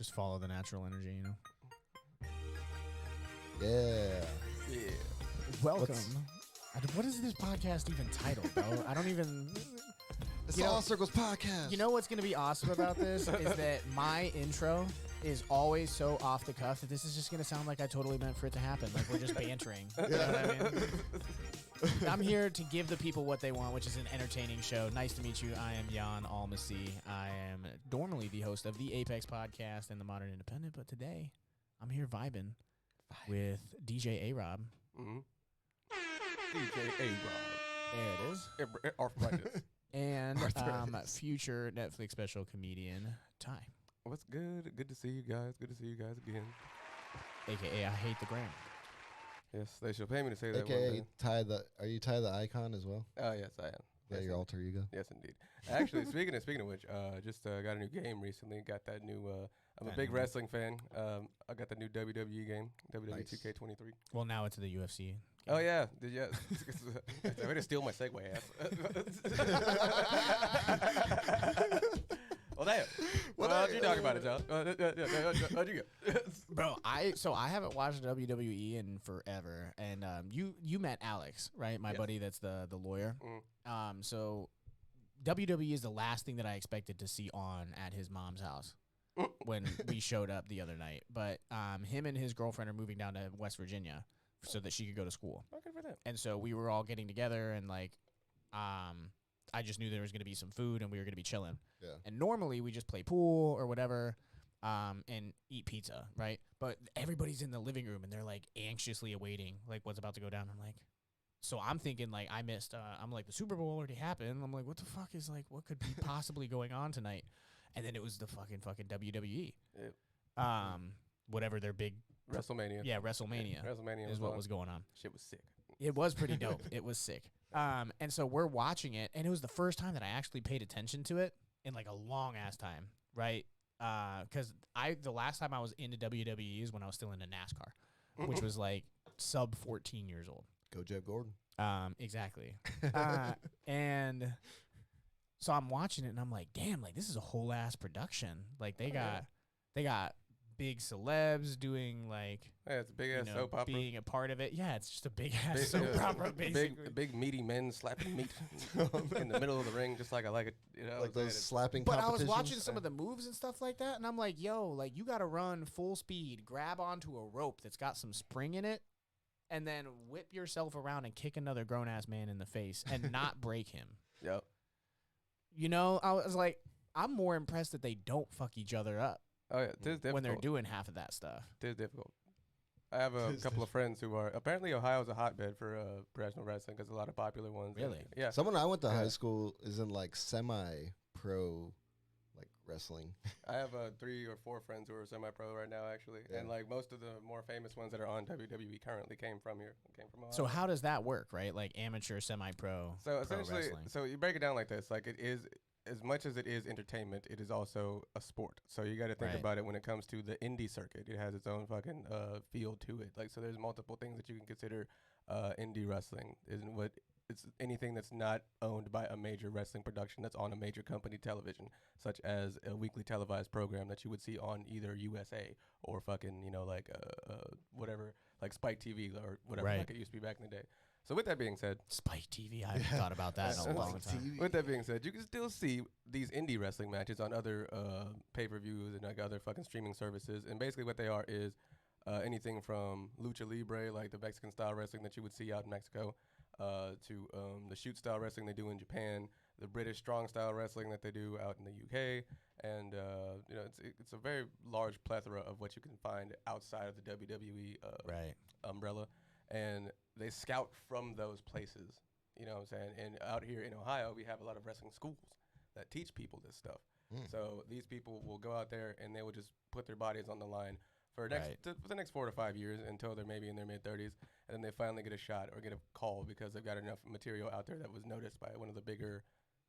Just follow the natural energy, you know. Yeah. Welcome. What is this podcast even titled, bro? I don't even. It's the All Circles Podcast. You know what's going to be awesome about this is that my intro is always so off the cuff that this is just going to sound like I totally meant for it to happen. Like we're just bantering. You know what I mean? I'm here to give the people what they want, which is an entertaining show. Nice to meet you. I am Jan Almasy. I am normally the host of the Apex Podcast and the Modern Independent, but today I'm here vibing with DJ Robb. Mm-hmm. DJ Robb. There it is. Arthritis. And future Netflix special comedian Tai. What's good? Good to see you guys. Good to see you guys again. AKA I hate the gram. Yes, they should pay me to say that. AKA Tai are you Tai the Icon as well? Oh yes, I am. Yeah, Yes, your alter ego. Yes, indeed. Actually, speaking of which, just got a new game recently. Got that new. I'm a big wrestling fan. I got the new WWE game, WWE Nice. 2K23. Well, now it's the UFC. Oh yeah, yeah. Way to steal my segue, ass. Well, damn. What you talking about it, John? How'd you go? Bro, I haven't watched WWE in forever, and you met Alex, right? My buddy that's the lawyer. So WWE is the last thing that I expected to see on at his mom's house when we showed up the other night. But him and his girlfriend are moving down to West Virginia so that she could go to school. Okay for that. And so we were all getting together, and like, I just knew there was going to be some food, and we were going to be chilling. Yeah. And normally we just play pool or whatever, and eat pizza, right? But everybody's in the living room, and they're like anxiously awaiting like what's about to go down. I'm like, so I'm thinking like I missed. I'm like the Super Bowl already happened. I'm like, what the fuck is like what could be possibly going on tonight? And then it was the fucking WWE. Yeah. Whatever their big WrestleMania. Yeah, WrestleMania. WrestleMania is what was going on. Shit was sick. It was pretty dope. It was sick. And so we're watching it, and it was the first time that I actually paid attention to it in like a long ass time, right? Because the last time I was into WWE is when I was still into NASCAR, which was like sub 14 years old. Go Jeff Gordon. Exactly. And so I'm watching it, and I'm like, damn, like this is a whole ass production. Like they got big celebs doing like it's a big ass soap opera. Being a part of it. Yeah, it's just a big ass soap opera, basically. Big meaty men slapping meat in the middle of the ring, just like I like it. You know, Like those slapping But I was competitions. watching some of the moves and stuff like that, and I'm like, yo, like you got to run full speed, grab onto a rope that's got some spring in it, and then whip yourself around and kick another grown ass man in the face and not break him. Yep. You know, I was like, I'm more impressed that they don't fuck each other up. Oh yeah, it is difficult. When they're doing half of that stuff. It is difficult. I have a couple of friends who are apparently Ohio's a hotbed for professional wrestling because a lot of popular ones. Really? Yeah. Someone I went to high school is in like semi-pro, like wrestling. I have 3 or 4 friends who are semi-pro right now, actually, and like most of the more famous ones that are on WWE currently came from here. Came from Ohio. So how does that work, right? Like amateur, semi-pro. So pro essentially, wrestling. so you break it down like this: like it is. As much as it is entertainment, it is also a sport. So you got to think about it when it comes to the indie circuit. It has its own fucking field to it. Like, so there's multiple things that you can consider indie wrestling. Isn't what it's anything that's not owned by a major wrestling production that's on a major company television, such as a weekly televised program that you would see on either USA or fucking like whatever, like Spike TV or whatever like it used to be back in the day. So with that being said, Spike TV, I haven't thought about that in a long time. With that being said, you can still see these indie wrestling matches on other pay-per-views and like other fucking streaming services. And basically what they are is anything from lucha libre, like the Mexican style wrestling that you would see out in Mexico, to the shoot style wrestling they do in Japan, the British strong style wrestling that they do out in the UK, and it's a very large plethora of what you can find outside of the WWE umbrella. And they scout from those places, you know what I'm saying? And out here in Ohio, we have a lot of wrestling schools that teach people this stuff. So these people will go out there and they will just put their bodies on the line for the next 4 to 5 years until they're maybe in their mid-30s, and then they finally get a shot or get a call because they've got enough material out there that was noticed by one of the bigger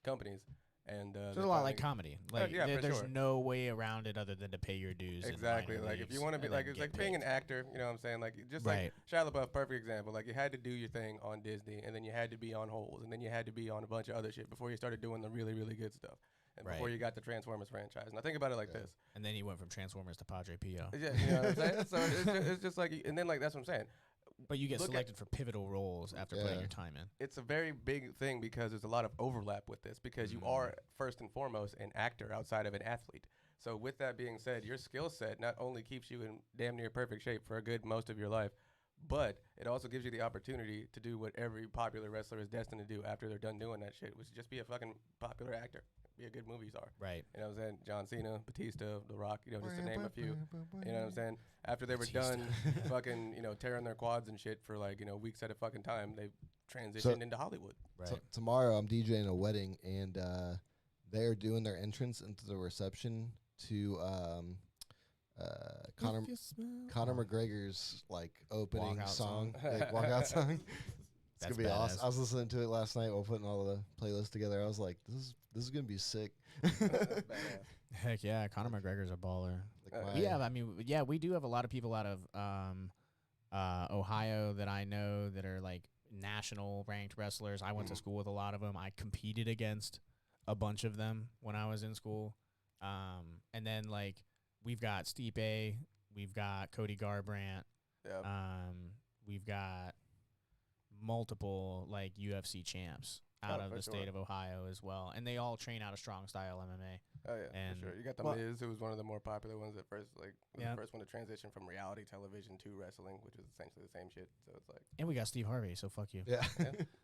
companies. And so it's a lot like comedy. Like there's sure. no way around it other than to pay your dues. Exactly. Like if you want to be like, it's like being an actor, you know what I'm saying? Like just like Shia LaBeouf, perfect example. Like you had to do your thing on Disney, and then you had to be on Holes, and then you had to be on a bunch of other shit before you started doing the really, really good stuff. and before you got the Transformers franchise. And I think about it like this. And then he went from Transformers to Padre Pio. Yeah, you know what I'm saying? So it's just like, and then like that's what I'm saying. But you get selected for pivotal roles after putting your time in. It's a very big thing because there's a lot of overlap with this because you are first and foremost an actor outside of an athlete. So with that being said, your skill set not only keeps you in damn near perfect shape for a good most of your life, but it also gives you the opportunity to do what every popular wrestler is destined to do after they're done doing that shit, which is just be a fucking popular actor, be a good movie star. Right. You know what I'm saying? John Cena, Batista, The Rock, you know, just to name a few. You know what I'm saying? After they were done fucking, you know, tearing their quads and shit for like, you know, weeks at a fucking time, they transitioned into Hollywood. Right. So tomorrow I'm DJing a wedding, and they're doing their entrance into the reception to Conor McGregor's like opening song, like walkout song. It's gonna be awesome. I was listening to it last night while putting all the playlists together. I was like, this is gonna be sick. Heck yeah, Conor McGregor's a baller. Like we do have a lot of people out of Ohio that I know that are like national ranked wrestlers. I went to school with a lot of them. I competed against a bunch of them when I was in school. And then like we've got Stipe, we've got Cody Garbrandt, we've got multiple like UFC champs out of the state of Ohio as well, and they all train out of Strong Style MMA. Oh yeah, and for sure. You got the Miz, who was one of the more popular ones at first, like the first one to transition from reality television to wrestling, which is essentially the same shit. So it's like, and we got Steve Harvey, so fuck you. Yeah,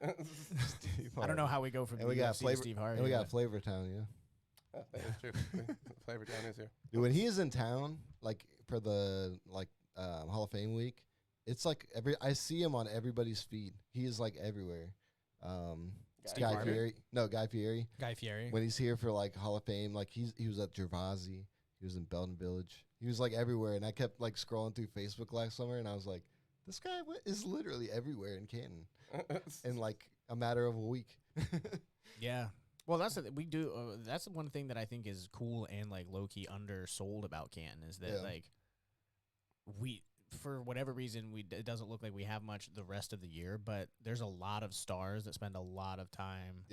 I don't know how we go from we got to Steve Harvey. And we got Flavor Town, Oh, that's true. Flavor Town is here. Dude, when he is in town, like for the Hall of Fame week, it's like I see him on everybody's feed. He is like everywhere. Guy Fieri. No, Guy Fieri. Guy Fieri. When he's here for like Hall of Fame, like he was at Gervasi. He was in Belden Village. He was like everywhere, and I kept like scrolling through Facebook last summer, and I was like, this guy is literally everywhere in Canton in like a matter of a week. Yeah. Well, that's we do. That's one thing that I think is cool and like low key undersold about Canton is that like we, for whatever reason, it doesn't look like we have much the rest of the year, but there's a lot of stars that spend a lot of time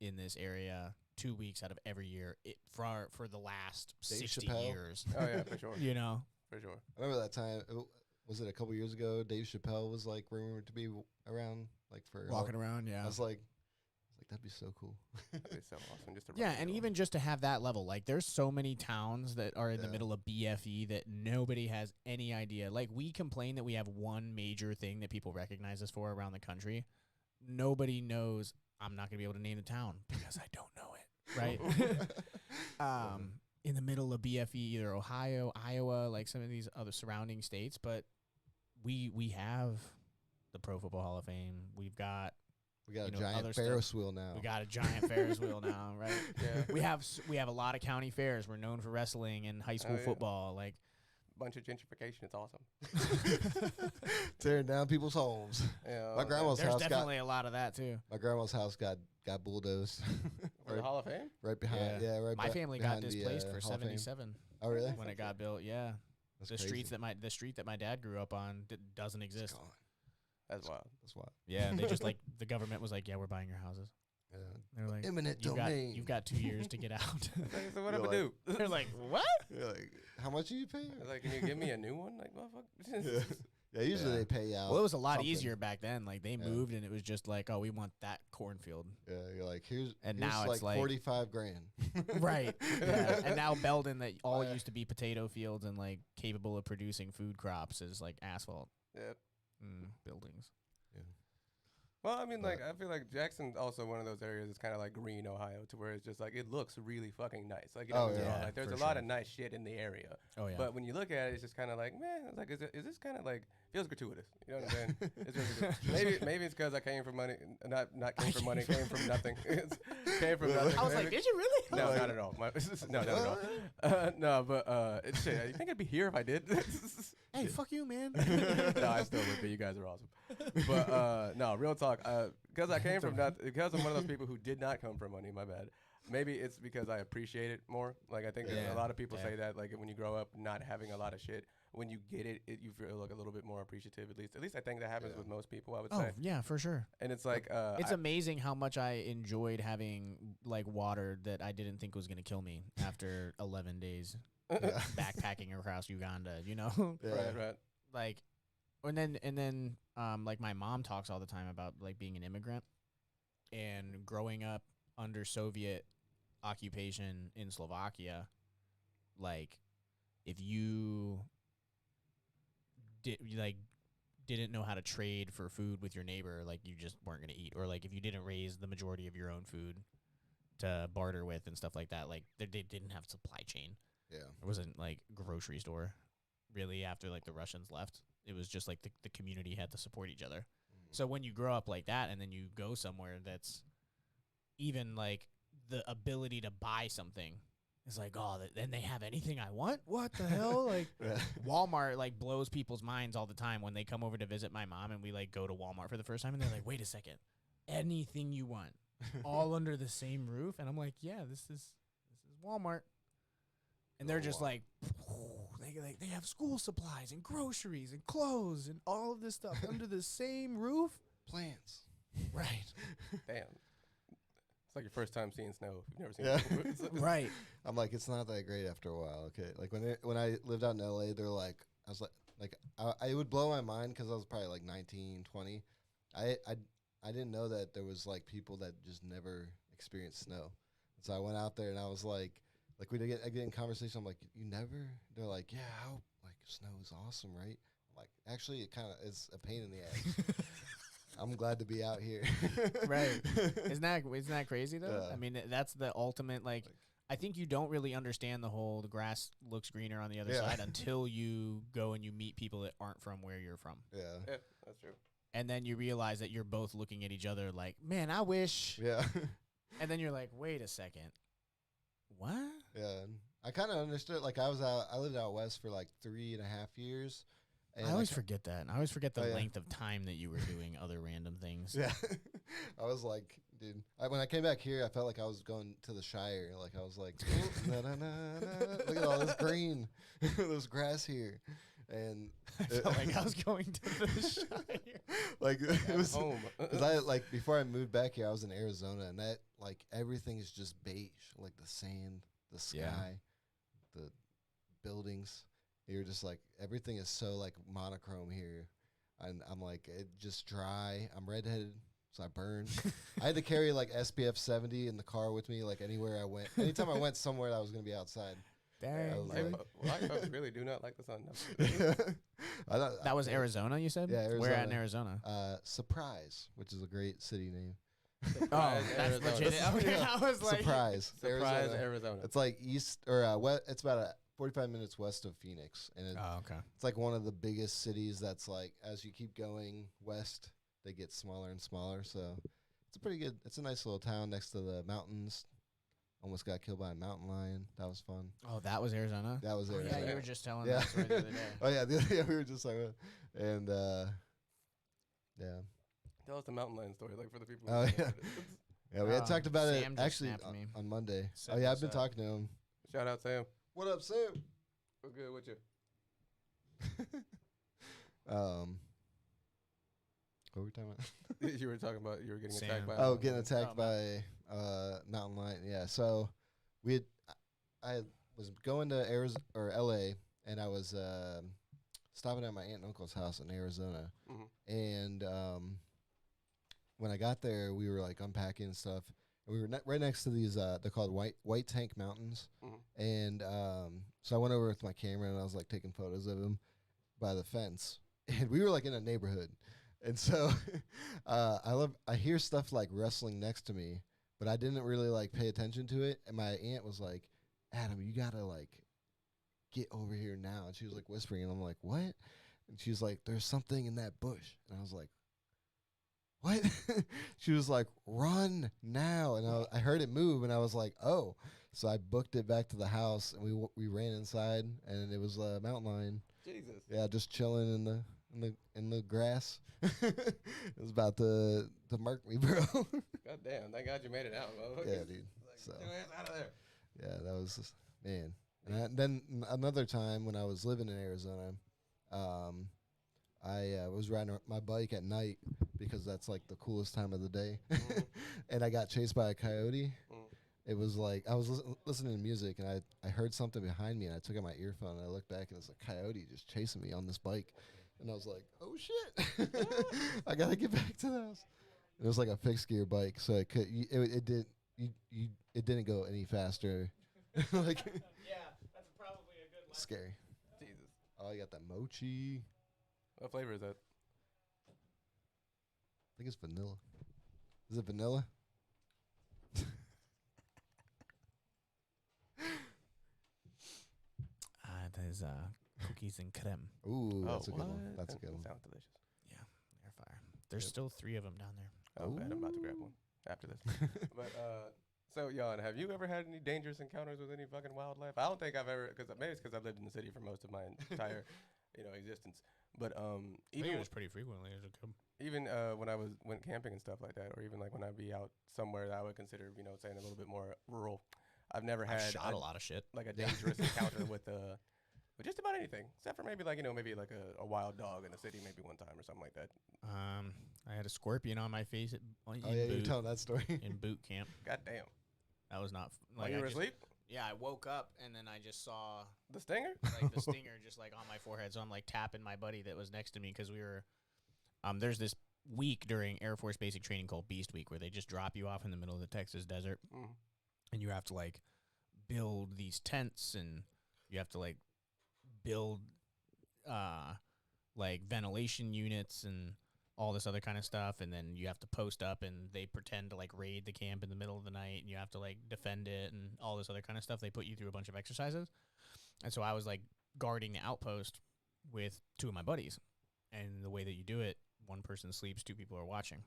in this area 2 weeks out of every year for the last Dave 60 Chappelle. years. Oh yeah, for sure. You know, for sure. I remember that time. Was it a couple years ago? Dave Chappelle was like rumored to be around, like for walking around. Yeah, I was like, that'd be so cool. That'd be so awesome. Just to and even just to have that level, like there's so many towns that are in the middle of BFE that nobody has any idea. Like we complain that we have one major thing that people recognize us for around the country. Nobody knows. I'm not gonna be able to name the town because I don't know it. Right. In the middle of BFE, either Ohio, Iowa, like some of these other surrounding states, but we have the Pro Football Hall of Fame. We got a giant Ferris wheel now. We got a giant Ferris wheel now, right? Yeah. We have a lot of county fairs. We're known for wrestling and high school football. Like bunch of gentrification. It's awesome. Tearing down people's homes. Yeah, my grandma's house. There's definitely a lot of that too. My grandma's house got bulldozed. For the Hall of Fame? Right behind. Yeah, right. My family got displaced for 77. Oh really? When it got built, yeah. That's the crazy. street that my dad grew up on doesn't exist. That's wild. That's wild. Yeah, they just like the government was like, yeah, we're buying your houses. Yeah. They're like, eminent domain. You've got 2 years to get out. So what do I do? They're like, what? You're like, how much are you paying? Like, can you give me a new one? Like, motherfucker. Yeah, usually they pay out. Well, it was a lot easier back then. Like they moved and it was just like, oh, we want that cornfield. Yeah, you're like, here's now it's like $45,000. Right. Yeah. And now Belden, that all used to be potato fields and like capable of producing food crops, is like asphalt. Yeah. Buildings. Yeah. Well, I mean, like, I feel like Jackson's also one of those areas that's kind of like green Ohio, to where it's just like, it looks really fucking nice. Like, you know, like there's a lot of nice shit in the area. Oh, yeah. But when you look at it, it's just kind of like, man, it's like, is this kind of like, feels gratuitous. You know what I'm saying? It's really gratuitous. Maybe it's because I came from money, not came from money, came from nothing. Came from nothing. I was like, did you really? No, not at all. No, not at all. No, but shit, you think I'd be here if I did? Hey, fuck you, man. No, I still would be. You guys are awesome. But no, real talk. Because I came from nothing, because I'm one of those people who did not come from money. My bad. maybe it's because I appreciate it more. Like I think Yeah. a lot of people Yeah. say that like when you grow up not having a lot of shit, when you get it, you feel like a little bit more appreciative. At least I think that happens Yeah. with most people. I would Oh say. yeah, for sure. And it's like It's amazing how much I enjoyed having like water that I didn't think was gonna kill me after 11 days Yeah. backpacking across Uganda. You know, Yeah. right. like, and then like my mom talks all the time about like being an immigrant and growing up under Soviet occupation in Slovakia. Like, if you didn't know how to trade for food with your neighbor, like you just weren't gonna eat, or like if you didn't raise the majority of your own food to barter with and stuff like that, like they didn't have supply chain. Yeah. There wasn't like grocery store really after like the Russians left. It was just like the community had to support each other. So when you grow up like that and then you go somewhere that's even like the ability to buy something is like, oh, then they have anything I want? What the hell? Like Yeah. Walmart like blows people's minds all the time when they come over to visit my mom and we like go to Walmart for the first time and they're like, wait a second, anything you want, all under the same roof? And I'm like, yeah, this is Walmart. And they're just like, they have school supplies and groceries and clothes and all of this stuff under the same roof. Plants. Right. Damn. It's like your first time seeing snow. You've never seen Yeah. it before. Right. I'm like, it's not that great after a while. Okay, like when I lived out in LA, they're like, I was like I would blow my mind because I was probably like 19, 20. I didn't know that there was like people that just never experienced snow. And so I went out there and I was like we get in conversation. I'm like, you never? They're like, yeah, like snow is awesome, right? I'm like, actually, it kind of is a pain in the ass. I'm glad to be out here. Right. Isn't that crazy though? Yeah. I mean, that's the ultimate like I think you don't really understand the grass looks greener on the other Yeah. side until you go and you meet people that aren't from where you're from. Yeah. Yeah, that's true. And then you realize that you're both looking at each other like, man, I wish. Yeah. And then you're like, wait a second. What? Yeah. And I kind of understood. Like I lived out west for like 3.5 years. And I always forget that. I always forget the Oh, yeah. length of time that you were doing other random things. Yeah. I was like, dude, when I came back here, I felt like I was going to the Shire. Like I was like, na, na, na, na. Look at all this green, there's grass here, and I felt like I was going to the Shire. like it was home. because I like before I moved back here, I was in Arizona, and that like everything is just beige, like the sand, the sky, Yeah. the buildings. You're just like everything is so like monochrome here, and I'm like it just dry. I'm redheaded, so I burn. I had to carry like SPF 70 in the car with me, like anywhere I went. Anytime I went somewhere, I was gonna be outside. Dang. I was Hey, like- black folks really do not like the sun. That was Arizona, you said? Yeah, Where at in Arizona? Surprise, which is a great city name. Oh, that's Arizona. legit. Okay, Yeah. I was like, Surprise, Surprise, Arizona. It's like east or west. It's about 45 minutes west of Phoenix, and oh, okay. it's like one of the biggest cities. That's like as you keep going west, they get smaller and smaller. So it's a pretty good. It's a nice little town next to the mountains. Almost got killed by a mountain lion. That was fun. Oh, that was Arizona? That was Oh, Arizona. yeah, you were just telling Yeah. that story the other day. Oh yeah, we were just like, and yeah. Tell us the mountain lion story, like for the people. Oh, who don't know yeah. what it is. Yeah, we had talked about Sam it just actually snapped me. on Monday. Set Oh yeah, I've this been up. talking to him. Shout out Sam. What up, Sam? We're good with you. What were we talking about? You were talking about you were getting Sam. attacked by. a Oh, mountain getting lion. attacked Oh, by mountain lion. Yeah. So we had, I was going to Arizona or LA, and I was stopping at my aunt and uncle's house in Arizona, Mhm. and when I got there, we were like unpacking and stuff. And we were right next to these. They're called White Tank Mountains, Mhm. and so I went over with my camera and I was like taking photos of them by the fence, and we were like in a neighborhood, and so I hear stuff like rustling next to me, but I didn't really like pay attention to it, and my aunt was like, "Adam, you gotta like get over here now," and she was like whispering, and I'm like, "What?" And she was like, "There's something in that bush," and I was like, "What?" She was like, "Run now!" And I heard it move, and I was like, "Oh!" So I booked it back to the house, and we ran inside, and it was a mountain lion. Jesus. Yeah, just chilling in the grass. It was about to mark me, bro. God damn. Thank God you made it out, bro. Yeah, dude. Like, So get your ass out of there. yeah, that was just, man. And then another time when I was living in Arizona, I was riding my bike at night because that's like the coolest time of the day, and I got chased by a coyote. It was like I was listening to music and I heard something behind me and I took out my earphone and I looked back and it's a coyote just chasing me on this bike, and I was like, oh shit, I gotta get back to the house. It was like a fixed gear bike, so it didn't go any faster. Like Yeah, that's probably a good lesson. scary. Jesus. Oh, you got that mochi. What flavor is that? I think it's vanilla. Is it vanilla? That is cookies and creme. Ooh, that's a good what? one. That's a That good one. Sounds delicious. Yeah, air fryer. There's still 3 of them down there. Oh, man, I'm about to grab one after this. But so, Jan, have you ever had any dangerous encounters with any fucking wildlife? I don't think I've ever, maybe it's because I've lived in the city for most of my entire, existence. But I think even it was pretty frequently as a kid. even when I went camping and stuff like that, or even like when I'd be out somewhere that I would consider, saying a little bit more rural, I've never I've had shot a lot of shit. like a dangerous encounter with just about anything, except for maybe like maybe like a wild dog in the city, maybe one time or something like that. I had a scorpion on my face Oh yeah, you're telling that story. in boot camp. God damn! That was not While you were asleep, Yeah, I woke up and then I just saw the stinger. like the stinger just like on my forehead. So I'm like tapping my buddy that was next to me because we were. There's this week during Air Force basic training called Beast Week where they just drop you off in the middle of the Texas desert, and you have to like build these tents and you have to like build like ventilation units and all this other kind of stuff, and then you have to post up and they pretend to like raid the camp in the middle of the night and you have to like defend it and all this other kind of stuff. They put you through a bunch of exercises, and so I was like guarding the outpost with 2 of my buddies, and the way that you do it, 1 person sleeps, 2 people are watching,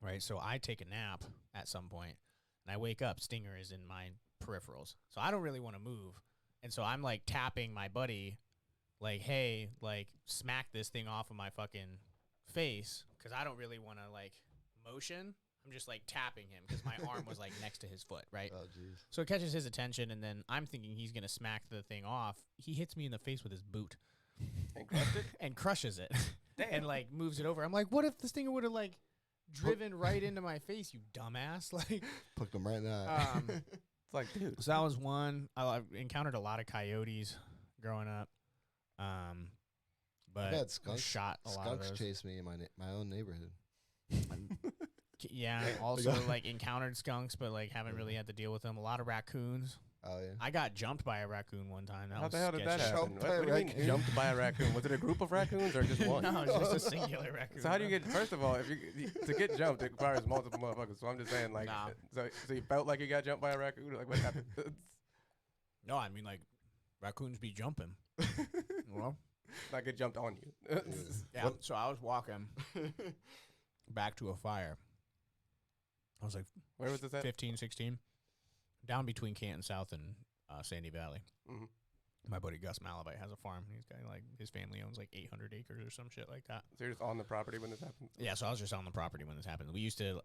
right? So I take a nap at some point and I wake up, stinger is in my peripherals, so I don't really want to move, and so I'm like tapping my buddy like, hey, like smack this thing off of my fucking face, because I don't really want to like motion. I'm just like tapping him because my arm was like next to his foot, right? Oh jeez. So it catches his attention, and then I'm thinking he's gonna smack the thing off. He hits me in the face with his boot And crushed it. and crushes it, Damn. and like moves it over. I'm like, what if this thing would have like driven right into my face, you dumbass? Like, Put them right now. It's like, dude. so that was one. I've encountered a lot of coyotes growing up. But I've had skunks. shot a lot of Skunks those. chase me in my own neighborhood. Yeah, also like encountered skunks, but like haven't really had to deal with them. A lot of raccoons. Oh yeah. I got jumped by a raccoon one time. That How was the hell did that sketchy. happen? Jumped by a What do you mean raccoon? jumped by a raccoon? Was it a group of raccoons or just one? No, it's just a singular raccoon. So how do you get? First of all, if you to get jumped, it requires multiple motherfuckers. So I'm just saying, like, Nah. so you felt like you got jumped by a raccoon? Like, what happened? No, I mean like raccoons be jumping. Well, Like it jumped on you. yeah. So I was walking back to a fire. I was like Where was this at? 15, 16, down between Canton South and Sandy Valley. Mhm. My buddy Gus Malabite has a farm. He's got like his family owns like 800 acres or some shit like that. So you're just on the property when this happened? Yeah, so I was just on the property when this happened. We used to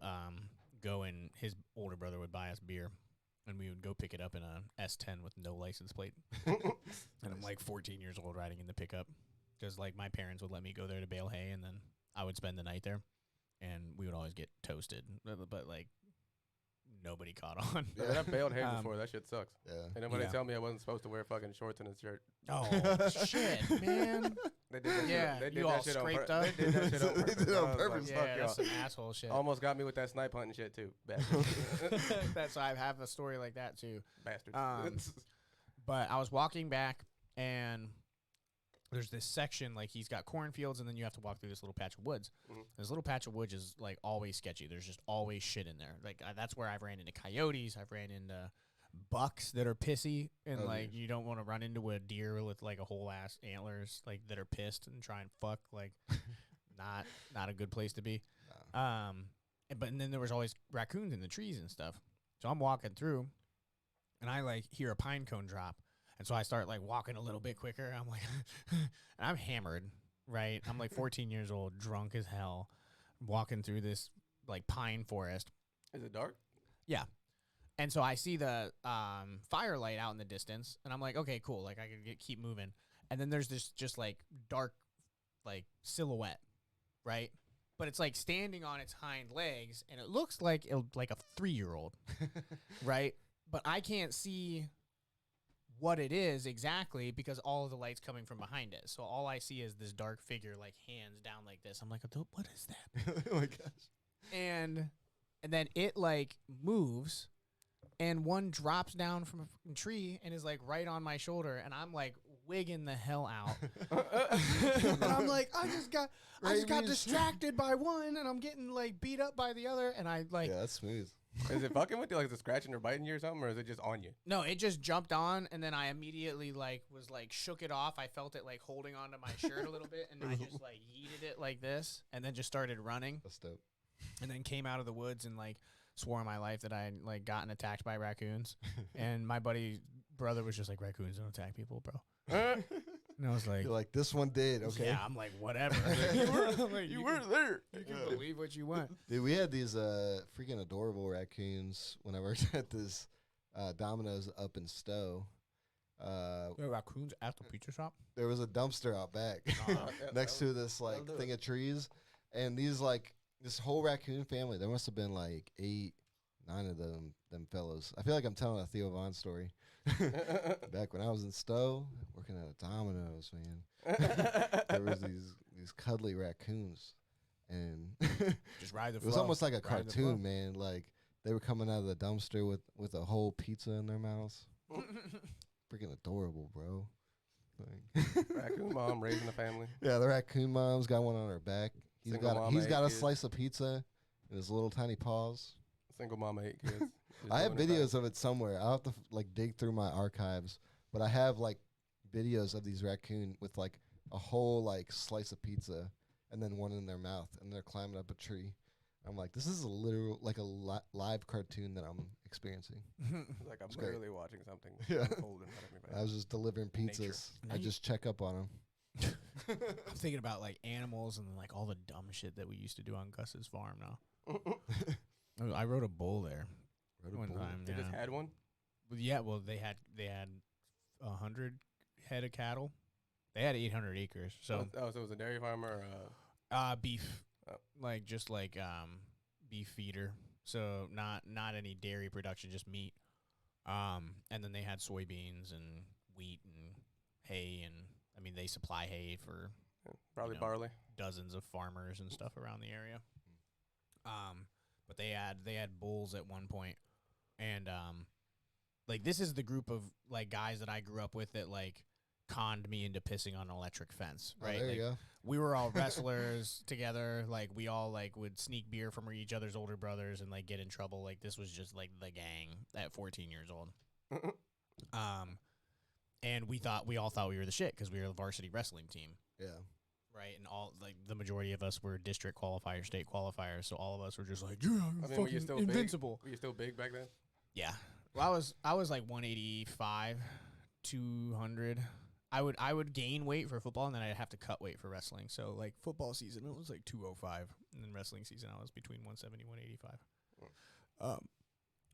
go and his older brother would buy us beer, and we would go pick it up in a S10 with no license plate. And I'm like 14 years old riding in the pickup because like my parents would let me go there to bale hay, and then I would spend the night there, and we would always get toasted. But like nobody caught on. Yeah, I've bailed hay before. That shit sucks. Yeah. And then when Yeah. they tell me I wasn't supposed to wear fucking shorts and a shirt, Oh shit, man! they did that Yeah, shit. They did you that all shit on scraped purpose. up. They did that shit on They purpose. did it on I was purpose. Like, Yeah, fuck that's y'all. some asshole shit. Almost got me with that snipe hunting shit too. Bastards. That's I have a story like that too. Bastards. But I was walking back, and there's this section, like he's got cornfields, and then you have to walk through this little patch of woods. Mhm. This little patch of woods is like always sketchy. There's just always shit in there. Like that's where I've ran into coyotes. I've ran into bucks that are pissy, and Oh, like yeah. you don't want to run into a deer with like a whole ass antlers, like that are pissed and try and fuck. Like not a good place to be. And then there was always raccoons in the trees and stuff. So I'm walking through, and I like hear a pine cone drop. And so I start like walking a little bit quicker. I'm like, and I'm hammered, right? I'm like 14 years old, drunk as hell, walking through this like pine forest. Is it dark? Yeah. And so I see the firelight out in the distance, and I'm like, okay, cool. Like I can keep moving. And then there's this just like dark, like silhouette, right? But it's like standing on its hind legs, and it looks like like a 3-year-old, right? But I can't see what it is exactly because all of the light's coming from behind it. So all I see is this dark figure, like hands down like this. I'm like, what is that? Oh my gosh. And then it like moves, and one drops down from a tree and is like right on my shoulder, and I'm like wigging the hell out. And I'm like, I just got distracted by one, and I'm getting like beat up by the other, and I like. Yeah, that's smooth. Is it fucking with you? Like, is it scratching or biting you or something, or is it just on you? No, it just jumped on, and then I immediately like was like shook it off. I felt it like holding onto my shirt a little bit, and I just like yeeted it like this, and then just started running. That's dope. And then came out of the woods and like swore on my life that I had like gotten attacked by raccoons. And my brother was just like, raccoons don't attack people, bro. And I was like, You're like, this one did, okay? yeah, I'm like, whatever. You were there. You can believe what you want. Dude, we had these freaking adorable raccoons when I worked at this Domino's up in Stowe. There are raccoons at the pizza shop? There was a dumpster out back next to this like thing of trees, and these like this whole raccoon family. There must have been like 8, 9 of them fellows. I feel like I'm telling a Theo Von story. Back when I was in Stowe, working at a Domino's, man, there was these cuddly raccoons, and Just ride the it was flow. almost like a Ride the flow. cartoon, man. Like they were coming out of the dumpster with a whole pizza in their mouths. Freaking adorable, bro. Like Raccoon mom raising the family. yeah, the raccoon mom's got one on her back. He's Single got mama, 8 a kids. slice of pizza in his little tiny paws. Single mama, 8 kids. Just I have doing her videos thing. of it somewhere. I'll have to like dig through my archives, but I have like videos of these raccoon with like a whole like slice of pizza and then one in their mouth, and they're climbing up a tree. I'm like, this is a literal like a live cartoon that I'm experiencing. Like I'm It's great. literally watching something Yeah. unfold in front of me. I was just delivering Nature. pizzas. Now I you- just check up on them. I'm thinking about like animals and like all the dumb shit that we used to do on Gus's farm now. I rode a bull there one time. They just had one. Yeah, well, they had 100 head of cattle. They had 800 acres. So so it was a dairy farmer. Or, beef, Oh. like just like beef feeder. So not any dairy production, just meat. And then they had soybeans and wheat and hay, and I mean they supply hay for probably know. barley. dozens of farmers and stuff around the area. But they had bulls at one point, and like this is the group of like guys that I grew up with that like conned me into pissing on an electric fence, Oh, right? there Like, you go. we were all wrestlers together. Like we all like would sneak beer from each other's older brothers and like get in trouble. Like this was just like the gang at 14 years old. And we all thought we were the shit because we were the varsity wrestling team. Yeah. Right, and all like the majority of us were district qualifiers, state qualifiers, so all of us were just like, yeah, I mean, were you fucking still invincible. big? Were you still big back then? Yeah, well, I was like 185, 200. I would gain weight for football, and then I'd have to cut weight for wrestling. So like football season, it was like 205, and then wrestling season, I was between 170, 185.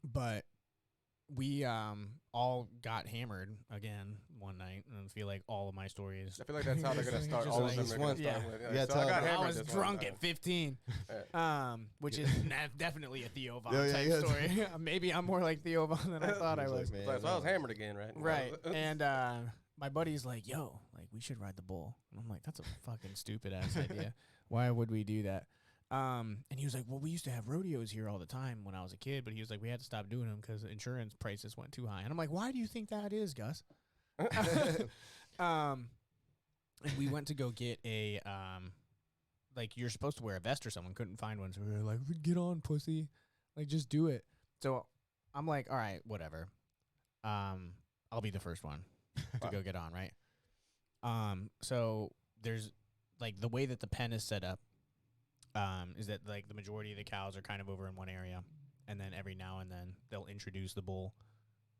But we all got hammered again one night, and I feel like all of my stories. I feel like that's how they're gonna Just start. like- All of them Just are gonna one- start yeah. with. Yeah, so tell I got them. I hammered was this one drunk time. at 15, which is definitely a Theo Von Yeah, type yeah. story. Maybe I'm more like Theo Von than I thought I He's like, was. "Man, So I was no." hammered again, right? Right. And my buddy's like, yo, like, we should ride the bull. And I'm like, that's a fucking stupid ass idea. Why would we do that? And he was like, well, we used to have rodeos here all the time when I was a kid, but he was like, we had to stop doing them because the insurance prices went too high. And I'm like, why do you think that is, Gus? And we went to go get a, like, you're supposed to wear a vest or something. Couldn't find one. So we were like, get on, pussy. Like, just do it. So I'm like, all right, whatever. I'll be the first one to go get on, right? So there's, like, the way that the pen is set up, is that, like, the majority of the cows are kind of over in one area, and then every now and then they'll introduce the bull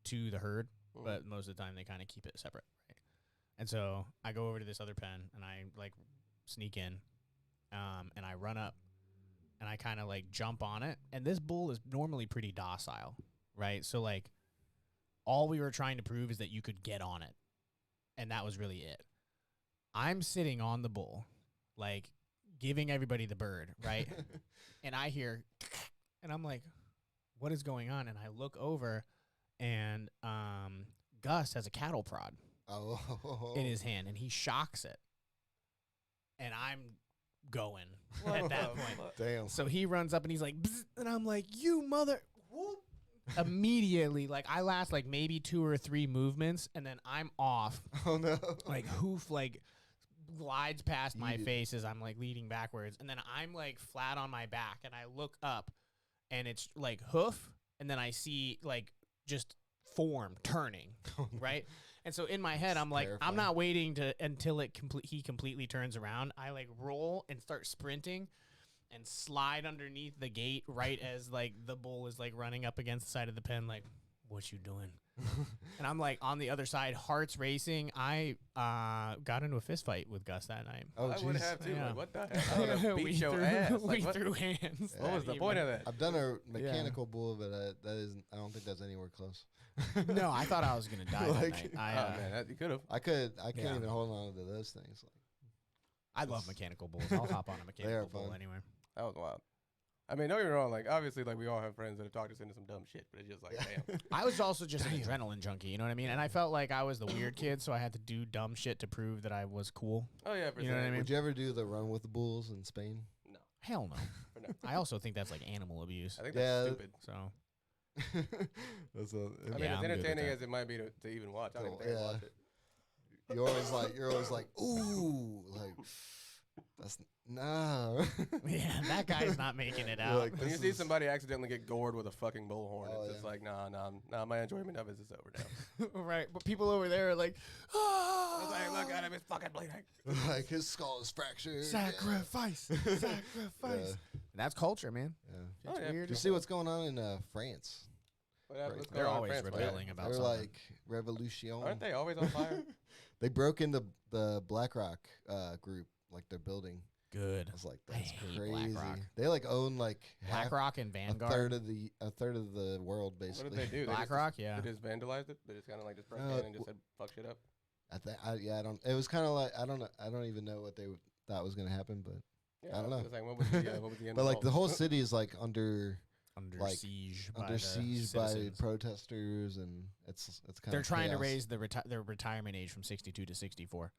to the herd, but most of the time they kind of keep it separate, right? And so I go over to this other pen, and I, like, sneak in, and I run up, and I kind of, like, jump on it, and this bull is normally pretty docile, right? So like, all we were trying to prove is that you could get on it, and that was really it. I'm sitting on the bull, like giving everybody the bird, right? And I hear, and I'm like, what is going on? And I look over, and Gus has a cattle prod in his hand, and he shocks it. And I'm going at that point. Damn. So he runs up, and he's like, bzz, and I'm like, you mother. Whoop. Immediately, like, I last, like, maybe 2 or 3 movements, and then I'm off. Oh, no. Like, hoof, like, glides past my face as I'm, like, leading backwards. And then I'm, like, flat on my back, and I look up, and it's, like, hoof, and then I see, like, just form turning, right? And so in my head, I'm like, terrifying. I'm not waiting until he completely turns around. I, like, roll and start sprinting and slide underneath the gate right as, like, the bull is, like, running up against the side of the pen, like, what you doing? And I'm, like, on the other side, hearts racing. I got into a fist fight with Gus that night. Oh, I would jeez. have too. Yeah. Like, what the heck? I would have we beat your threw, ass. we Like, what? threw hands. What was the point of that? I've done a mechanical bull, but that isn't. I don't think that's anywhere close. No, I thought I was going to die that Like- night. Oh man, you could have. I can't Yeah. even hold on to those things. Like, I love mechanical bulls. I'll hop on a mechanical bull fun. anywhere. That was wild. I mean, don't get me wrong. Like, obviously, like we all have friends that have talked us into some dumb shit, but it's just like, damn. I was also just an adrenaline junkie, you know what I mean? And I felt like I was the weird kid, so I had to do dumb shit to prove that I was cool. Oh yeah, for You know what I mean? would you ever do the run with the bulls in Spain? No, Hell no. for no. I also think that's like animal abuse. I think Yeah. that's stupid. So That's a, I mean, Yeah, as I'm good with entertaining that. as it might be to even watch, I don't even Cool, think I'd yeah. watch it. you're always like, ooh, like that's no. yeah, that guy's not making it You're out. like, When you this see is- somebody accidentally get gored with a fucking bullhorn, Oh, it's just yeah. like, nah, my enjoyment of it is over now. Right, but people over there are like, I was like, look at him, it's fucking bleeding. like his skull is fractured. sacrifice, sacrifice. That's culture, man. Yeah. It's Oh, yeah. weird. Do you see what's going on in France? What's They're going on in always France, right? rebelling about They're something. like revolution. Aren't they always on fire? They broke into the BlackRock group, like their building. Good. I was like, I that's hate crazy. BlackRock. They like own like half, BlackRock and a Vanguard. third of the world What basically. did they do? BlackRock, yeah. They just vandalized it. They just kind of like just broke No, in and just said fuck shit up. I don't. It was kind of like I don't know. I don't even know what they thought was gonna happen, but Yeah, I don't know. It's like, what was the end but like result? the whole city is like under Under siege by under the siege by citizens. protesters, and it's kind They're of trying to chaos. raise their retirement age from 62 to 64.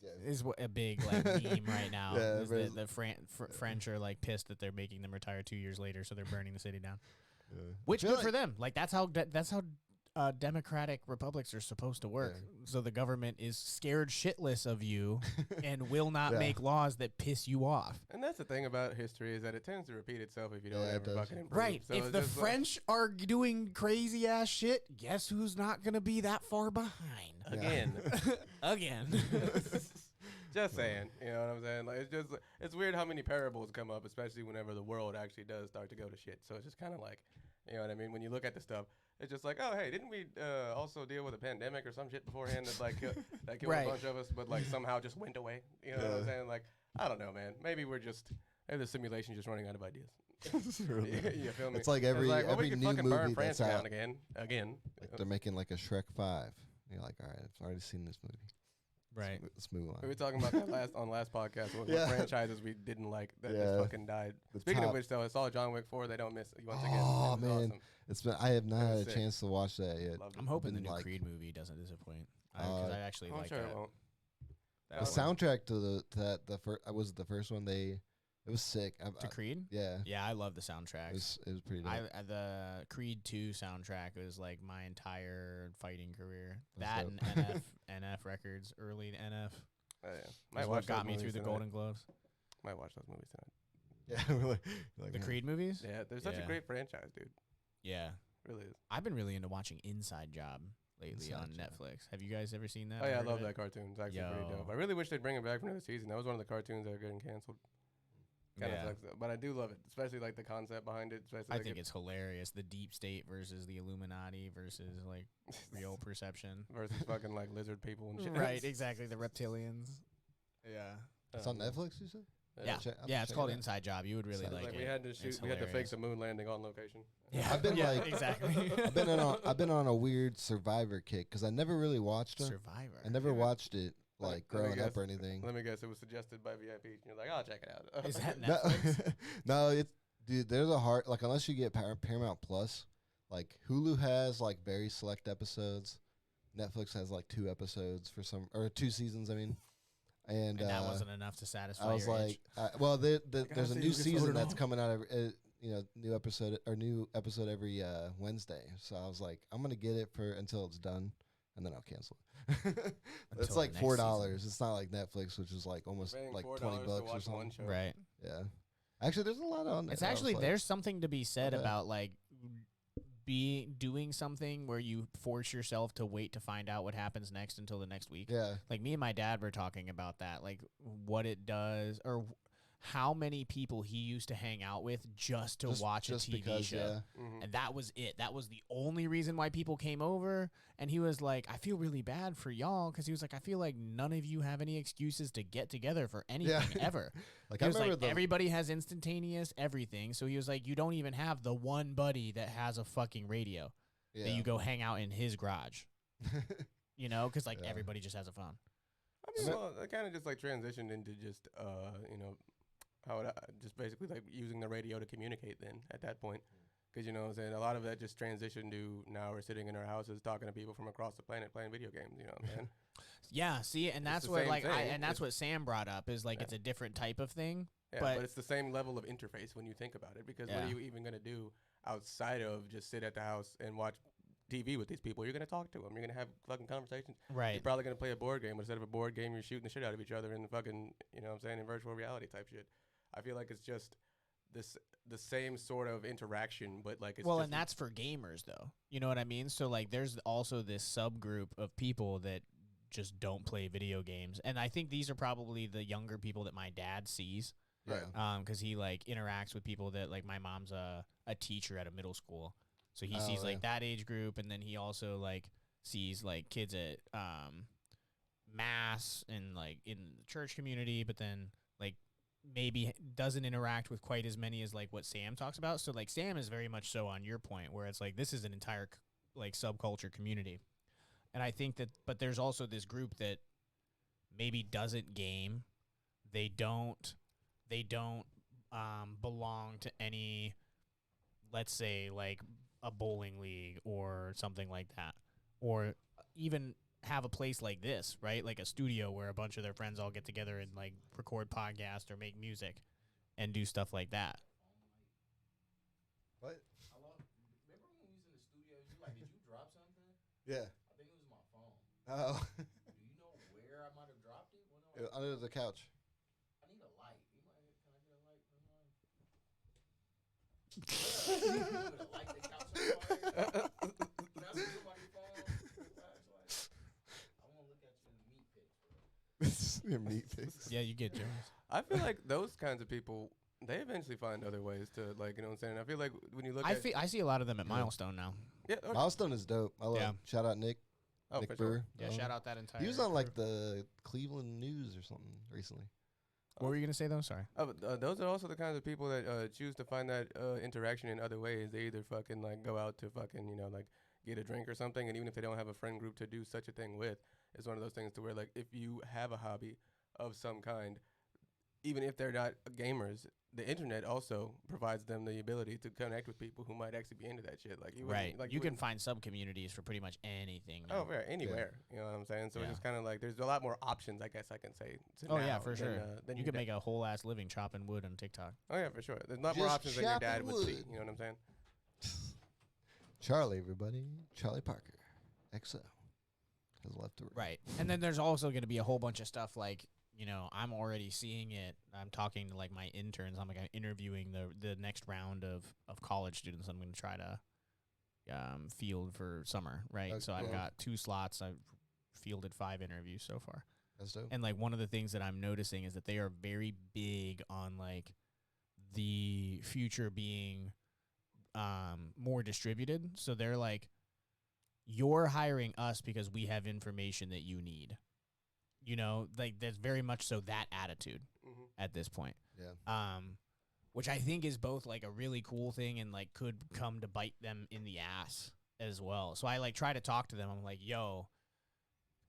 Yeah. Is a big like meme right now. Yeah, is everybody's- the French are like pissed that they're making them retire 2 years later, so they're burning the city down. Yeah. Which feel good for like- them. Like that's how democratic republics are supposed to work. Yeah. So the government is scared shitless of you and will not Yeah. make laws that piss you off. And that's the thing about history is that it tends to repeat itself if you don't Yeah, it ever does. fucking improve. Right. So if it's the just like- French are doing crazy ass shit, guess who's not going to be that far behind? again. Again. Just saying, you know what I'm saying? Like it's weird how many parables come up, especially whenever the world actually does start to go to shit. So it's just kind of like, you know what I mean? When you look at the stuff, it's just like, oh hey, didn't we also deal with a pandemic or some shit beforehand that like that killed Right. a bunch of us, but like somehow just went away? You know what I'm saying? Like I don't know, man. Maybe the simulation's just running out of ideas. Really. You feel me? It's like It's every like, well, we could new fucking burn movie France that's down out. again. Like they're making like a Shrek 5. You're like, all right, I've already seen this movie. Right. Let's move on. We were talking about that last podcast. What Yeah. franchises we didn't like that Yeah. just fucking died. The Speaking top- of which, though, I saw John Wick 4. They don't miss it once again. Oh, It was man. awesome. It's been I have not That had was a sick. chance to watch that yet. Loved it. I'm hoping the been new like- Creed movie doesn't disappoint. Because I actually I'm like sure that. it won't. That The one. soundtrack to the first was it the first one. It was sick. To Creed? Yeah, Yeah, I love the soundtrack. it was pretty dope. The Creed 2 soundtrack was like my entire fighting career. That's That dope. and NF records, early NF. Oh, yeah. Is Might what watch got those me through movies the tonight. Golden Gloves. Might watch those movies tonight. yeah, we're like, The man. Creed movies? Yeah, they're such a Yeah. great franchise, dude. Yeah. Really is. I've been really into watching Inside Job lately Inside on Job. Netflix. Have you guys ever seen that? Oh or yeah, I heard of love it? that cartoon. It's actually pretty Yo. dope. I really wish they'd bring it back for another season. That was one of the cartoons that are getting canceled. Kind of Yeah. sucks, though. But I do love it, especially like the concept behind it. Especially I like think it's hilarious. The deep state versus the Illuminati versus like real perception. versus fucking like lizard people and shit. Right, exactly. The reptilians. Yeah. It's on Netflix. You said? Yeah, I'll it's check called it out. Inside Job. You would really Sounds like Like it. we had to It's we had to fake hilarious. the moon landing on location. Yeah, I've been like- exactly. I've been on a weird Survivor kick because I never really watched it. Survivor. I never watched it like Let me growing up guess. or anything. Let me guess, it was suggested by VIP. And you're like, I'll check it out. Is that No, Netflix? no, it's dude. There's a hard like unless you get Paramount Plus, like Hulu has like very select episodes. Netflix has like 2 episodes for some or 2 seasons. I mean, and that wasn't enough to satisfy I was your like, itch. well, there's a see new who gets season voted that's off. coming out every, new episode every Wednesday. So I was like, I'm gonna get it for until it's done, and then I'll cancel it. It's Until like the next $4. season. It's not like Netflix, which is like almost Paying like $4 $20 to or watch one something. show. Right. Yeah, actually, there's a lot on there. It's that I was actually like, there's something to be said Okay. about like doing something where you force yourself to wait to find out what happens next until the next week. Yeah, Like me and my dad were talking about that, like what it does or how many people he used to hang out with just to watch a TV because, show. Yeah. Mhm. And that was it. That was the only reason why people came over. And he was like, I feel really bad for y'all because he was like, I feel like none of you have any excuses to get together for anything ever. Like He I was remember like, everybody has instantaneous everything. So he was like, you don't even have the one buddy that has a fucking radio that you go hang out in his garage. You know, because like Yeah. everybody just has a phone. I mean, well, I kind of just like transitioned into just, how would I just basically like using the radio to communicate then at that point. Because, you know what I'm saying, a lot of that just transitioned to now we're sitting in our houses talking to people from across the planet playing video games, you know what I'm saying? Yeah, see, and It's that's the what same like thing. and that's It's- what Sam brought up is like Yeah. it's a different type of thing. Yeah, But- but it's the same level of interface when you think about it. Because what Yeah. are you even going to do outside of just sit at the house and watch TV with these people? You're going to talk to them. You're going to have fucking conversations. You're Right. probably going to play a board game. But instead of a board game, you're shooting the shit out of each other in fucking, you know what I'm saying, in virtual reality type shit. I feel like it's just the same sort of interaction, but like it's Well, just and that's for gamers though. You know what I mean? So like there's also this subgroup of people that just don't play video games. And I think these are probably the younger people that my dad sees. Yeah. Because he like interacts with people that like my mom's a teacher at a middle school, so he sees like that age group, and then he also like sees like kids at mass and like in the church community, but then like maybe doesn't interact with quite as many as like what Sam talks about. So like Sam is very much so on your point where it's like this is an entire like subculture community, and I think that but there's also this group that maybe doesn't game, they don't belong to any, let's say, like a bowling league or something like that, or even have a place like this, right? Like a studio where a bunch of their friends all get together and like record podcasts or make music and do stuff like that. What? Remember when we was in the studio? You like, did you drop something? Yeah. I think it was my phone. Oh, Do you know where I might have dropped it? When I under the couch. I need a light. Can I get a light from mine? You would have liked the couch on fire. Can I see somebody's phone? Flashlight. I want to look at your meat pics, bro. Your meat pics. Yeah, you get Jones. I feel like those kinds of people, they eventually find other ways to like, you know what I'm saying? I feel like when you look at I see a lot of them at Milestone now. yeah, or- Milestone is dope. I love. Yeah. Shout out Nick. oh, Nick for sure. Brewer. Yeah, shout out that entire. He was on like crew. the Cleveland News or something recently. What were you gonna say though? Sorry. Oh, but, those are also the kinds of people that choose to find that interaction in other ways. They either fucking like go out to fucking, you know, like get a drink or something, and even if they don't have a friend group to do such a thing with, it's one of those things to where like if you have a hobby of some kind, even if they're not gamers, the internet also provides them the ability to connect with people who might actually be into that shit. Like you wouldn't- Right. like you can wouldn't- find sub communities for pretty much anything. Oh, now. yeah, anywhere. You know what I'm saying? So Yeah. it's just kind of like there's a lot more options, I guess I can say. Oh yeah, now for than, sure. than You your could da- make a whole ass living chopping wood on TikTok. Oh yeah, for sure. There's a lot more Just options than your dad chopping would see. wood. You know what I'm saying? Charlie, everybody. Charlie Parker, XO, has left to Right. And then there's also going to be a whole bunch of stuff like, you know, I'm already seeing it. I'm talking to like my interns. I'm like interviewing the next round of college students I'm going to try to field for summer, right? Okay, So I've cool. got 2 slots. I've fielded 5 interviews so far. That's dope. And like one of the things that I'm noticing is that they are very big on like the future being more distributed. So they're like, you're hiring us because we have information that you need. You know, like there's very much so that attitude Mm-hmm. at this point. Which I think is both like a really cool thing and like could come to bite them in the ass as well. So I like try to talk to them. I'm like, yo,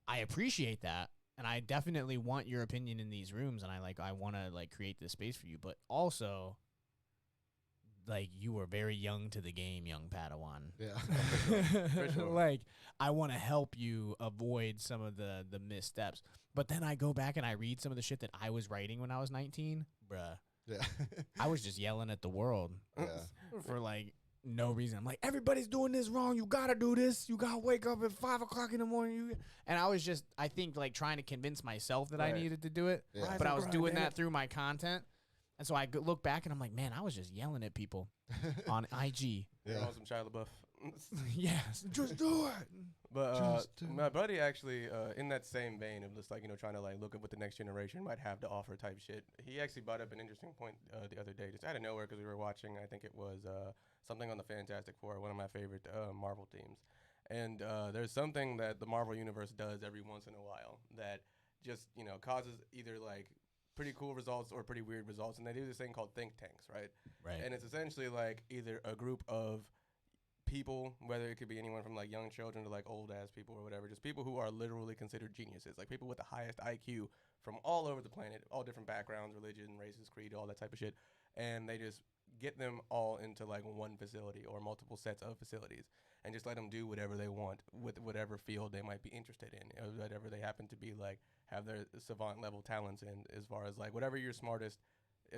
I appreciate that. And I definitely want your opinion in these rooms. And I want to like create this space for you. But also, like, you were very young to the game, young Padawan. Yeah. For sure. Like, I want to help you avoid some of the missteps. But then I go back and I read some of the shit that I was writing when I was 19. Bruh. Yeah. I was just yelling at the world Yeah. for like no reason. I'm like, everybody's doing this wrong. You gotta do this. You gotta wake up at 5 o'clock in the morning. And I was just, I think, like trying to convince myself that I Right. needed to do it. Yeah. But I was doing Damn that it. through my content. And so I look back and I'm like, man, I was just yelling at people on IG. You're Yeah. on some Shia LaBeouf. Yes, just do it. But Just do my buddy actually, in that same vein of just like, trying to like look at what the next generation might have to offer type shit, he actually brought up an interesting point the other day, just out of nowhere, because we were watching, I think it was something on the Fantastic Four, one of my favorite Marvel teams. And there's something that the Marvel Universe does every once in a while that just, causes either like pretty cool results or pretty weird results. And they do this thing called think tanks, right? Right. And it's essentially like either a group of people, whether it could be anyone from like young children to like old ass people or whatever, just people who are literally considered geniuses, like people with the highest IQ from all over the planet, all different backgrounds, religion, races, creed, all that type of shit. And they just get them all into like one facility or multiple sets of facilities and just let them do whatever they want with whatever field they might be interested in, or whatever they happen to be like, have their savant level talents in, as far as like whatever your smartest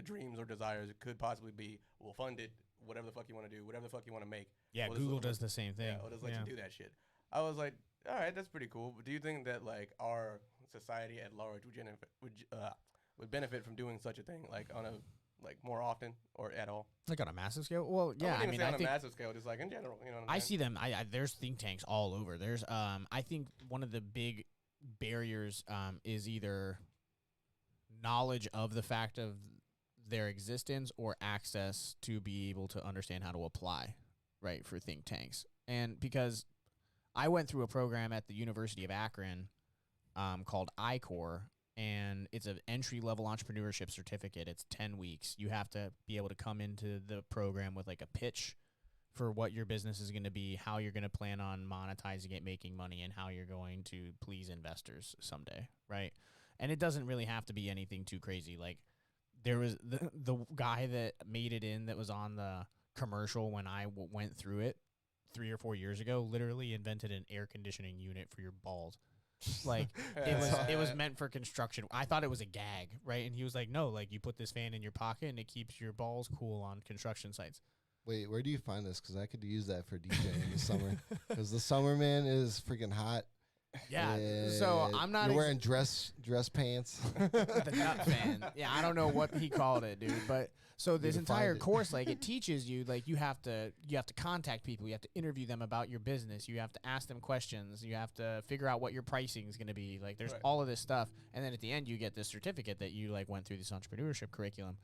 dreams or desires could possibly be, we'll fund it, whatever the fuck you want to do, whatever the fuck you want to make. Yeah, We'll just Google let 'em- does the same thing. Yeah, we'll just let you do that shit. I was like, all right, that's pretty cool. But do you think that like our society at large would benefit from doing such a thing, like on a like more often or at all? Like on a massive scale? Well, yeah, I I wouldn't even mean, say I on think a massive scale, just like in general. You know what I'm I saying? see them. There's think tanks all over. There's I think one of the big barriers is either knowledge of the fact of their existence or access to be able to understand how to apply, right, for think tanks. And because I went through a program at the University of Akron called iCore, and it's an entry-level entrepreneurship certificate. It's 10 weeks. You have to be able to come into the program with like a pitch for what your business is going to be, how you're going to plan on monetizing it, making money, and how you're going to please investors someday, right? And it doesn't really have to be anything too crazy. Like, there was the guy that made it in that was on the commercial when I went through it 3 or 4 years ago, literally invented an air conditioning unit for your balls. Like, it was meant for construction. I thought it was a gag, right? And he was like, no, like, you put this fan in your pocket and it keeps your balls cool on construction sites. Wait, where do you find this? Because I could use that for DJing in the summer. Because the summer, man, is freaking hot. Yeah, so and I'm not You're wearing dress pants. the nut fan. Yeah, I don't know what he called it, dude. But so this can find entire it. course, like, it teaches you, like, you have to contact people, you have to interview them about your business, you have to ask them questions, you have to figure out what your pricing is going to be. Like, there's Right. all of this stuff, and then at the end, you get this certificate that you like went through this entrepreneurship curriculum.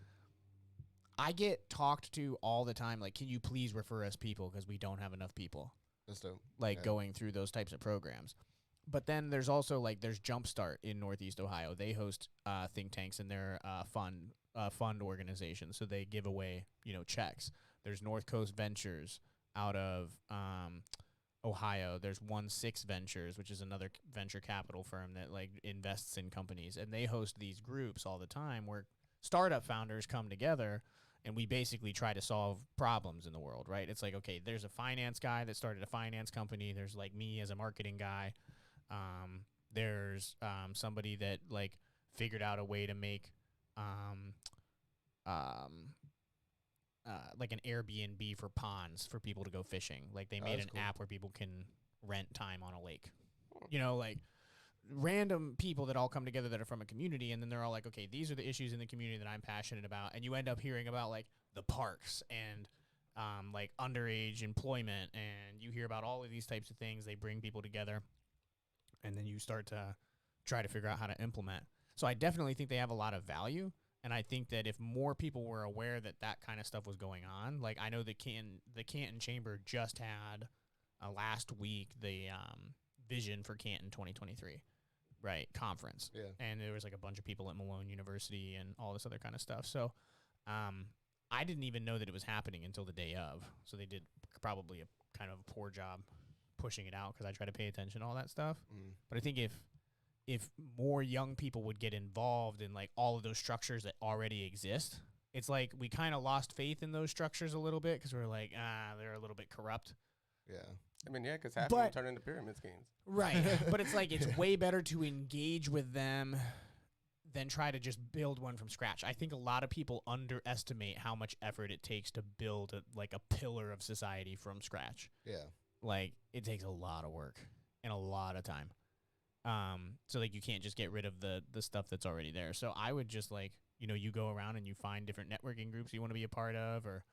I get talked to all the time, like, can you please refer us people because we don't have enough people, That's dope. like, Yeah. going through those types of programs. But then there's also like there's Jumpstart in Northeast Ohio. They host think tanks in their fund organization, so they give away checks. There's North Coast Ventures out of Ohio. There's 1-6 Ventures, which is another venture capital firm that like invests in companies, and they host these groups all the time where startup founders come together. And we basically try to solve problems in the world, right? It's like, okay, there's a finance guy that started a finance company. There's like me as a marketing guy. There's somebody that like figured out a way to make like an Airbnb for ponds for people to go fishing. Like they made that's an cool. app where people can rent time on a lake. Like random people that all come together that are from a community, and then they're all like, okay, these are the issues in the community that I'm passionate about. And you end up hearing about like the parks and like underage employment, and you hear about all of these types of things. They bring people together, and then you start to try to figure out how to implement. So I definitely think they have a lot of value, and I think that if more people were aware that that kind of stuff was going on, like I know the Canton Chamber just had last week the vision for Canton 2023. conference. Yeah. And there was like a bunch of people at Malone University and all this other kind of stuff. So I didn't even know that it was happening until the day of. So they did probably a kind of a poor job pushing it out because I try to pay attention to all that stuff. But I think if more young people would get involved in like all of those structures that already exist, it's like we kind of lost faith in those structures a little bit because we're like, they're a little bit corrupt. Yeah. I mean, yeah, because half of them turn into pyramid schemes. Right. But it's like it's way better to engage with them than try to just build one from scratch. I think a lot of people underestimate how much effort it takes to build like a pillar of society from scratch. Yeah. Like, it takes a lot of work and a lot of time. So, like, you can't just get rid of the stuff that's already there. So I would just, like, you go around and you find different networking groups you want to be a part of. Or,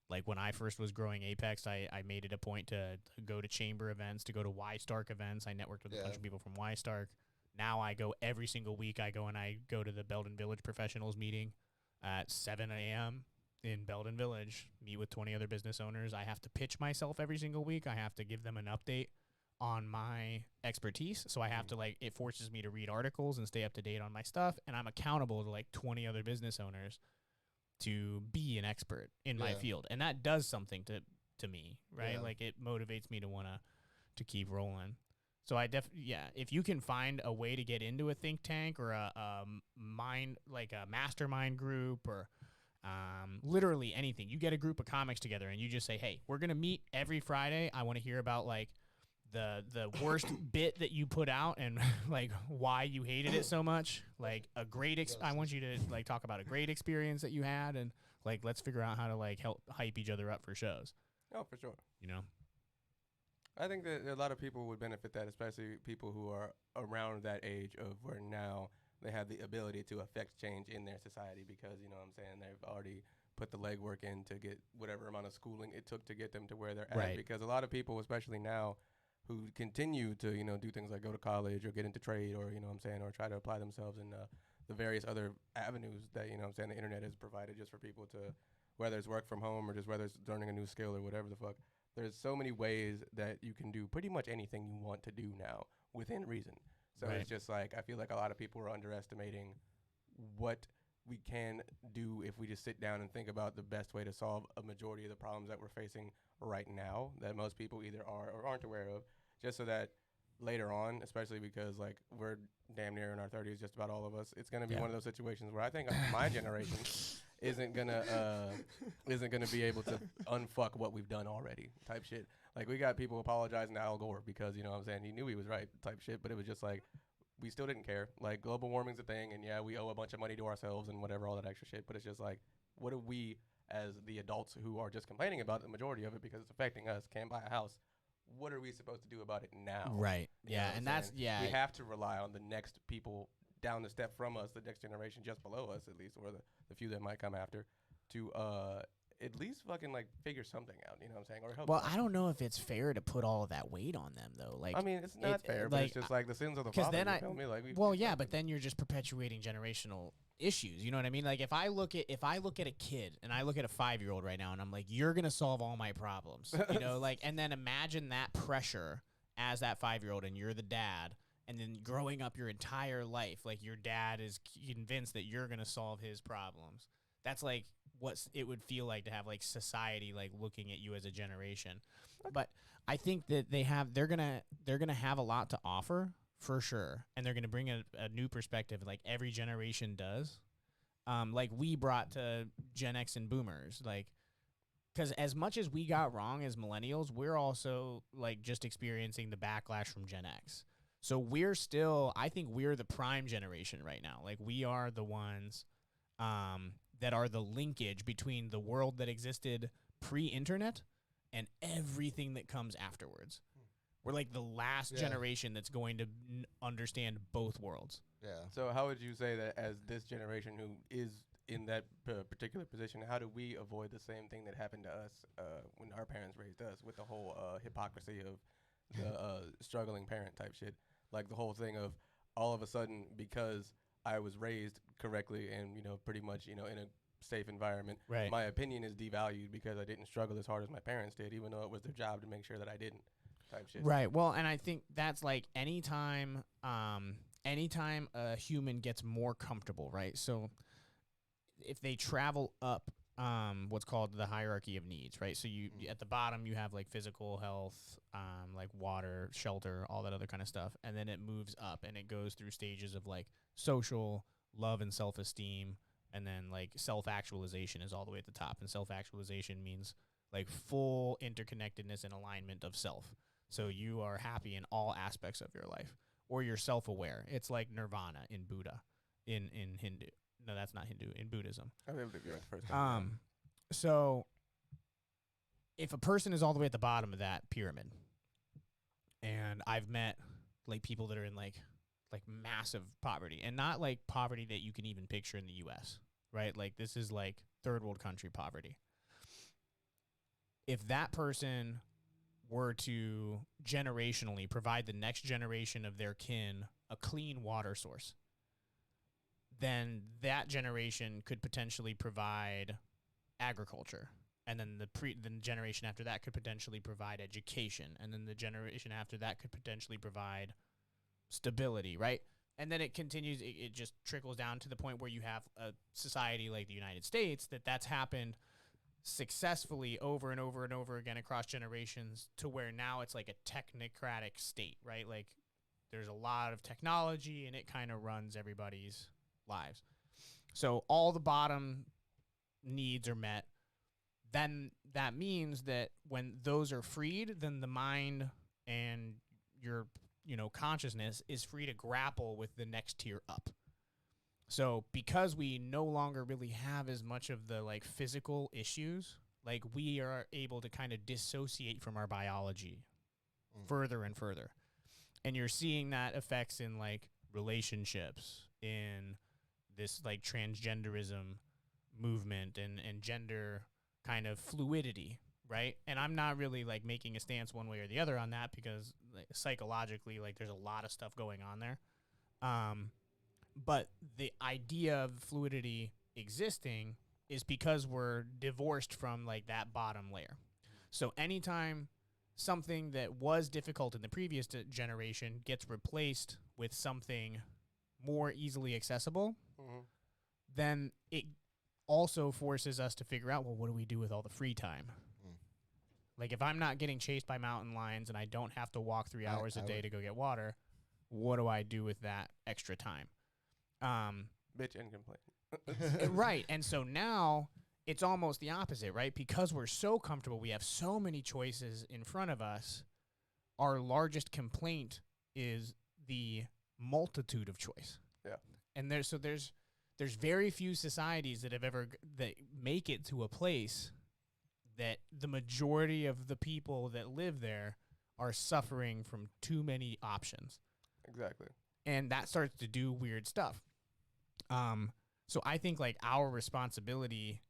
like, when I first was growing Apex, I made it a point to go to chamber events, to go to Y-Stark events. I networked with a bunch of people from Y-Stark. Now I go every single week. I go to the Belden Village Professionals meeting at 7 a.m. in Belden Village, meet with 20 other business owners. I have to pitch myself every single week. I have to give them an update on my expertise. So I have to, like, it forces me to read articles and stay up to date on my stuff. And I'm accountable to like 20 other business owners to be an expert in my field. And that does something to me, right? Yeah. Like, it motivates me to want to keep rolling. So I if you can find a way to get into a think tank or a mastermind group or literally anything, you get a group of comics together and you just say, hey, we're going to meet every Friday. I want to hear about like the worst bit that you put out and like why you hated it so much. Like a great, I want you to like talk about a great experience that you had and like, let's figure out how to like help hype each other up for shows. Oh, for sure. I think that a lot of people would benefit that, especially people who are around that age of where now they have the ability to affect change in their society because, you know what I'm saying, they've already put the legwork in to get whatever amount of schooling it took to get them to where they're at. Right. Because a lot of people, especially now, who continue to, do things like go to college or get into trade or, or try to apply themselves in the various other avenues that, the internet has provided just for people to, whether it's work from home or just whether it's learning a new skill or whatever the fuck. There's so many ways that you can do pretty much anything you want to do now within reason. So It's just like, I feel like a lot of people are underestimating what we can do if we just sit down and think about the best way to solve a majority of the problems that we're facing right now that most people either are or aren't aware of, just so that later on, especially because like we're damn near in our 30s, just about all of us, it's going to be one of those situations where I think my generation isn't gonna be able to unfuck what we've done already type shit. Like we got people apologizing to Al Gore because he knew he was right type shit, but it was just like we still didn't care. Like global warming's a thing, and yeah, we owe a bunch of money to ourselves and whatever, all that extra shit. But it's just like, what do we as the adults who are just complaining about the majority of it because it's affecting us, can't buy a house? What are we supposed to do about it now? Right. You Yeah, and that's we have to rely on the next people down the step from us, the next generation just below us at least, or the few that might come after, to at least fucking like figure something out, you know what I'm saying? Or help. Well, I don't know if it's fair to put all of that weight on them though. Like, I mean, it's not fair, but it's just like the sins of the father. Then you feel me? Like, but then you're just perpetuating generational issues. You know what I mean? Like if I look at a kid and I look at a 5-year-old right now and I'm like, you're gonna solve all my problems, like, and then imagine that pressure as that 5-year-old and you're the dad. And then growing up your entire life, like your dad is convinced that you're going to solve his problems. That's like what it would feel like to have like society like looking at you as a generation. But I think that they're going to have a lot to offer for sure. And they're going to bring a new perspective like every generation does. Like we brought to Gen X and boomers, like, because as much as we got wrong as millennials, we're also like just experiencing the backlash from Gen X. So I think we're the prime generation right now. Like we are the ones that are the linkage between the world that existed pre-internet and everything that comes afterwards. We're like the last generation that's going to understand both worlds. Yeah. So how would you say that as this generation who is in that particular position, how do we avoid the same thing that happened to us when our parents raised us with the whole hypocrisy of the struggling parent type shit? Like the whole thing of all of a sudden, because I was raised correctly and, pretty much, in a safe environment, right, my opinion is devalued because I didn't struggle as hard as my parents did, even though it was their job to make sure that I didn't. type shit. Right. Well, and I think that's like anytime a human gets more comfortable, right? So if they travel up what's called the hierarchy of needs, right? So you at the bottom you have like physical health, like water, shelter, all that other kind of stuff, and then it moves up and it goes through stages of like social, love and self-esteem, and then like self-actualization is all the way at the top. And self-actualization means like full interconnectedness and alignment of self. So you are happy in all aspects of your life, or you're self-aware. It's like nirvana in Buddha, in Hindu. No, that's not Hindu. In Buddhism. I mean, the first time. So if a person is all the way at the bottom of that pyramid, and I've met like people that are in like massive poverty, and not like poverty that you can even picture in the U.S., right? Like this is like third world country poverty. If that person were to generationally provide the next generation of their kin a clean water source, then that generation could potentially provide agriculture. And then the generation after that could potentially provide education. And then the generation after that could potentially provide stability, right? And then it continues, it just trickles down to the point where you have a society like the United States that's happened successfully over and over and over again across generations, to where now it's like a technocratic state, right? Like there's a lot of technology and it kind of runs everybody's lives. So all the bottom needs are met. Then that means that when those are freed, then the mind and your consciousness is free to grapple with the next tier up. So because we no longer really have as much of the like physical issues, like we are able to kind of dissociate from our biology further and further. And you're seeing that effects in like relationships, in this like transgenderism movement and gender kind of fluidity, right? And I'm not really like making a stance one way or the other on that, because like, psychologically, like there's a lot of stuff going on there. But the idea of fluidity existing is because we're divorced from like that bottom layer. So anytime something that was difficult in the previous generation gets replaced with something more easily accessible, then it also forces us to figure out, well, what do we do with all the free time? Like if I'm not getting chased by mountain lions and I don't have to walk 3 hours a day to go get water, what do I do with that extra time? Bitch and complain. Right. And so now it's almost the opposite, right? Because we're so comfortable, we have so many choices in front of us. Our largest complaint is the multitude of choice. Yeah. And there's very few societies that that make it to a place that the majority of the people that live there are suffering from too many options. Exactly. And that starts to do weird stuff. So I think like our responsibility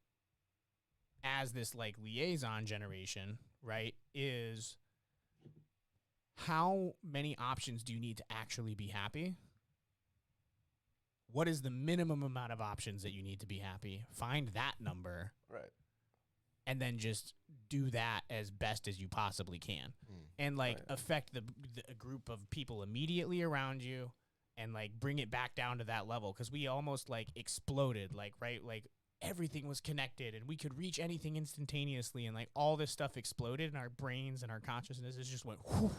as this like liaison generation, right, is how many options do you need to actually be happy? What is the minimum amount of options that you need to be happy? Find that number. Right. And then just do that as best as you possibly can. And like affect the group of people immediately around you, and like bring it back down to that level. Cause we almost like exploded, like, right? Like everything was connected and we could reach anything instantaneously. And like all this stuff exploded and our brains and our consciousnesses just went, whew.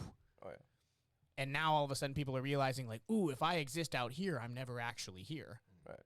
Oh, yeah. And now all of a sudden people are realizing like, ooh, if I exist out here, I'm never actually here. Right.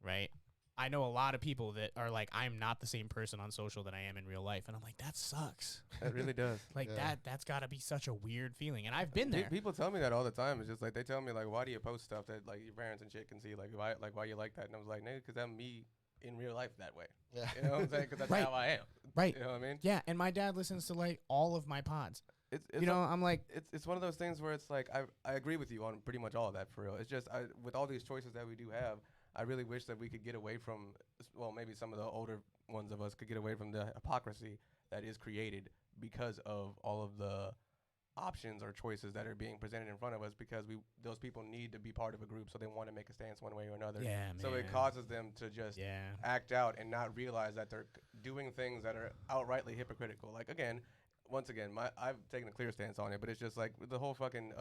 Right. I know a lot of people that are like, I'm not the same person on social that I am in real life. And I'm like, that sucks. It really does. Like that's gotta be such a weird feeling. And I've been there. People tell me that all the time. It's just like, they tell me like, why do you post stuff that like your parents and shit can see? Like, why you like that? And I was like, nigga, cause I'm me in real life that way. Yeah. You know what I'm saying? Cause that's Right. how I am. Right. You know what I mean? Yeah. And my dad listens to like all of my pods. It's I'm like, it's one of those things where it's like, I agree with you on pretty much all of that for real. It's just, with all these choices that we do have, I really wish that we could get away from, well, maybe some of the older ones of us could get away from the hypocrisy that is created because of all of the options or choices that are being presented in front of us, because those people need to be part of a group, so they want to make a stance one way or another. yeah, So man. it causes them to just act out and not realize that they're doing things that are outrightly hypocritical. Like, again, once again, I've taken a clear stance on it, but it's just like the whole fucking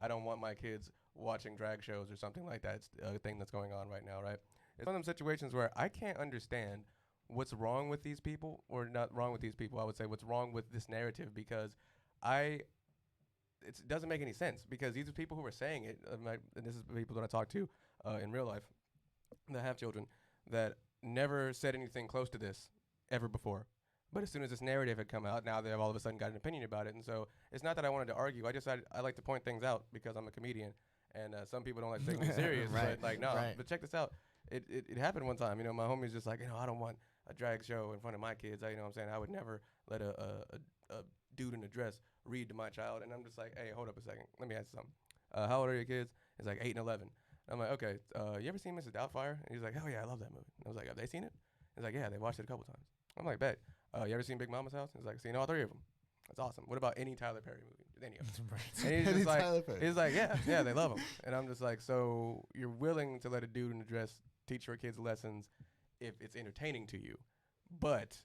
I don't want my kids watching drag shows or something like that thing that's going on right now, right? It's one of them situations where I can't understand what's wrong with these people, or not wrong with these people. I would say what's wrong with this narrative, because it doesn't make any sense, because these are people who are saying it, and this is people that I talk to in real life that have children that never said anything close to this ever before. But as soon as this narrative had come out, now they have all of a sudden got an opinion about it. And so it's not that I wanted to argue. I like to point things out because I'm a comedian, and some people don't like to take me serious. Right. But like, no, Right. but check this out. It happened one time. You know, my homie's just like, I don't want a drag show in front of my kids. You know what I'm saying? I would never let a dude in a dress read to my child. And I'm just like, hey, hold up a second. Let me ask you something. How old are your kids? It's like 8 and 11. I'm like, okay, you ever seen Mrs. Doubtfire? And he's like, oh yeah, I love that movie. And I was like, have they seen it? He's like, yeah, they watched it a couple times. I'm like, bet. You ever seen Big Mama's House? He's like, seen all 3 of them. That's awesome. What about any Tyler Perry movie? Any of them? Right. And Any Tyler Perry. he's like, yeah, they love them. And I'm just like, so you're willing to let a dude in a dress teach your kids lessons if it's entertaining to you, but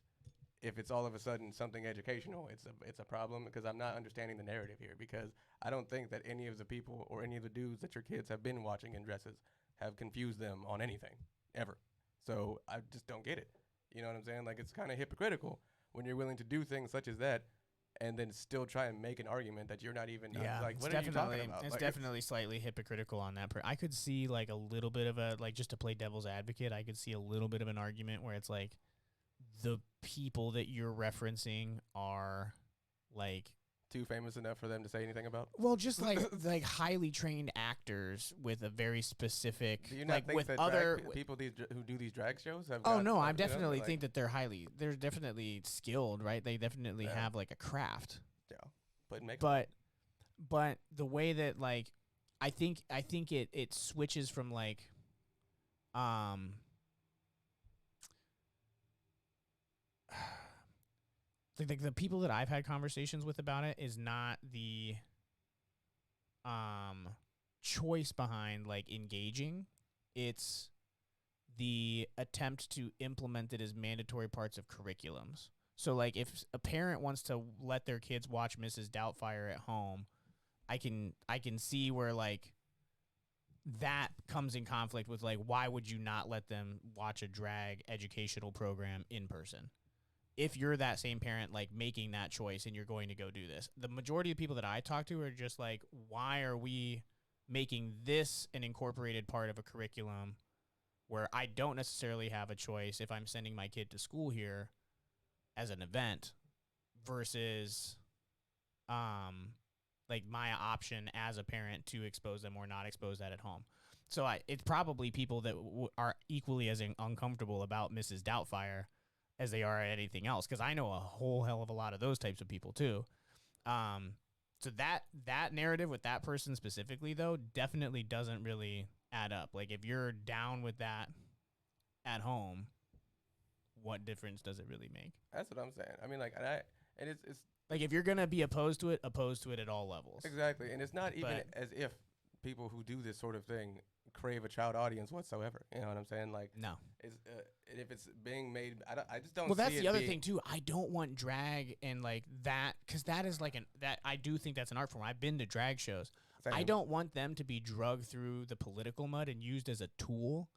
if it's all of a sudden something educational, it's a problem, because I'm not understanding the narrative here, because I don't think that any of the people or any of the dudes that your kids have been watching in dresses have confused them on anything ever. So I just don't get it. You know what I'm saying? Like, it's kind of hypocritical when you're willing to do things such as that and then still try and make an argument that you're not even like, what are you talking about? It's Like, definitely slightly hypocritical on that. I could see like a little bit of a, like, just to play devil's advocate, I could see a little bit of an argument where it's like the people that you're referencing are like too famous enough for them to say anything about. well, just like highly trained actors with a very specific, Do you not like think with that other people who do these drag shows have? Oh got, no, like, I you know, definitely like- think that they're definitely skilled, right? They definitely Yeah. have like a craft. Yeah, but make But the way that like I think it switches from like like the people that I've had conversations with about it is not the choice behind like engaging. It's the attempt to implement it as mandatory parts of curriculums. So like if a parent wants to let their kids watch Mrs. Doubtfire at home, I can see where like that comes in conflict with like, why would you not let them watch a drag educational program in person? If you're that same parent, like making that choice and you're going to go do this, the majority of people that I talk to are just like, why are we making this an incorporated part of a curriculum where I don't necessarily have a choice if I'm sending my kid to school here as an event versus like my option as a parent to expose them or not expose that at home. So it's probably people that are equally as uncomfortable about Mrs. Doubtfire as they are at anything else, because I know a whole hell of a lot of those types of people too. So that narrative with that person specifically, though, definitely doesn't really add up. Like, if you're down with that at home, what difference does it really make? That's what I'm saying. I mean, like, and it's Like, if you're gonna be opposed to it at all levels. exactly, and it's not even But- as if people who do this sort of thing crave a child audience whatsoever. You know what I'm saying? Like, No. it's and if it's being made, I just don't. Well, that's see the it other being- thing too. I don't want drag and like that, because that is like that. I do think that's an art form. I've been to drag shows. I Same. don't want them to be drugged through the political mud and used as a tool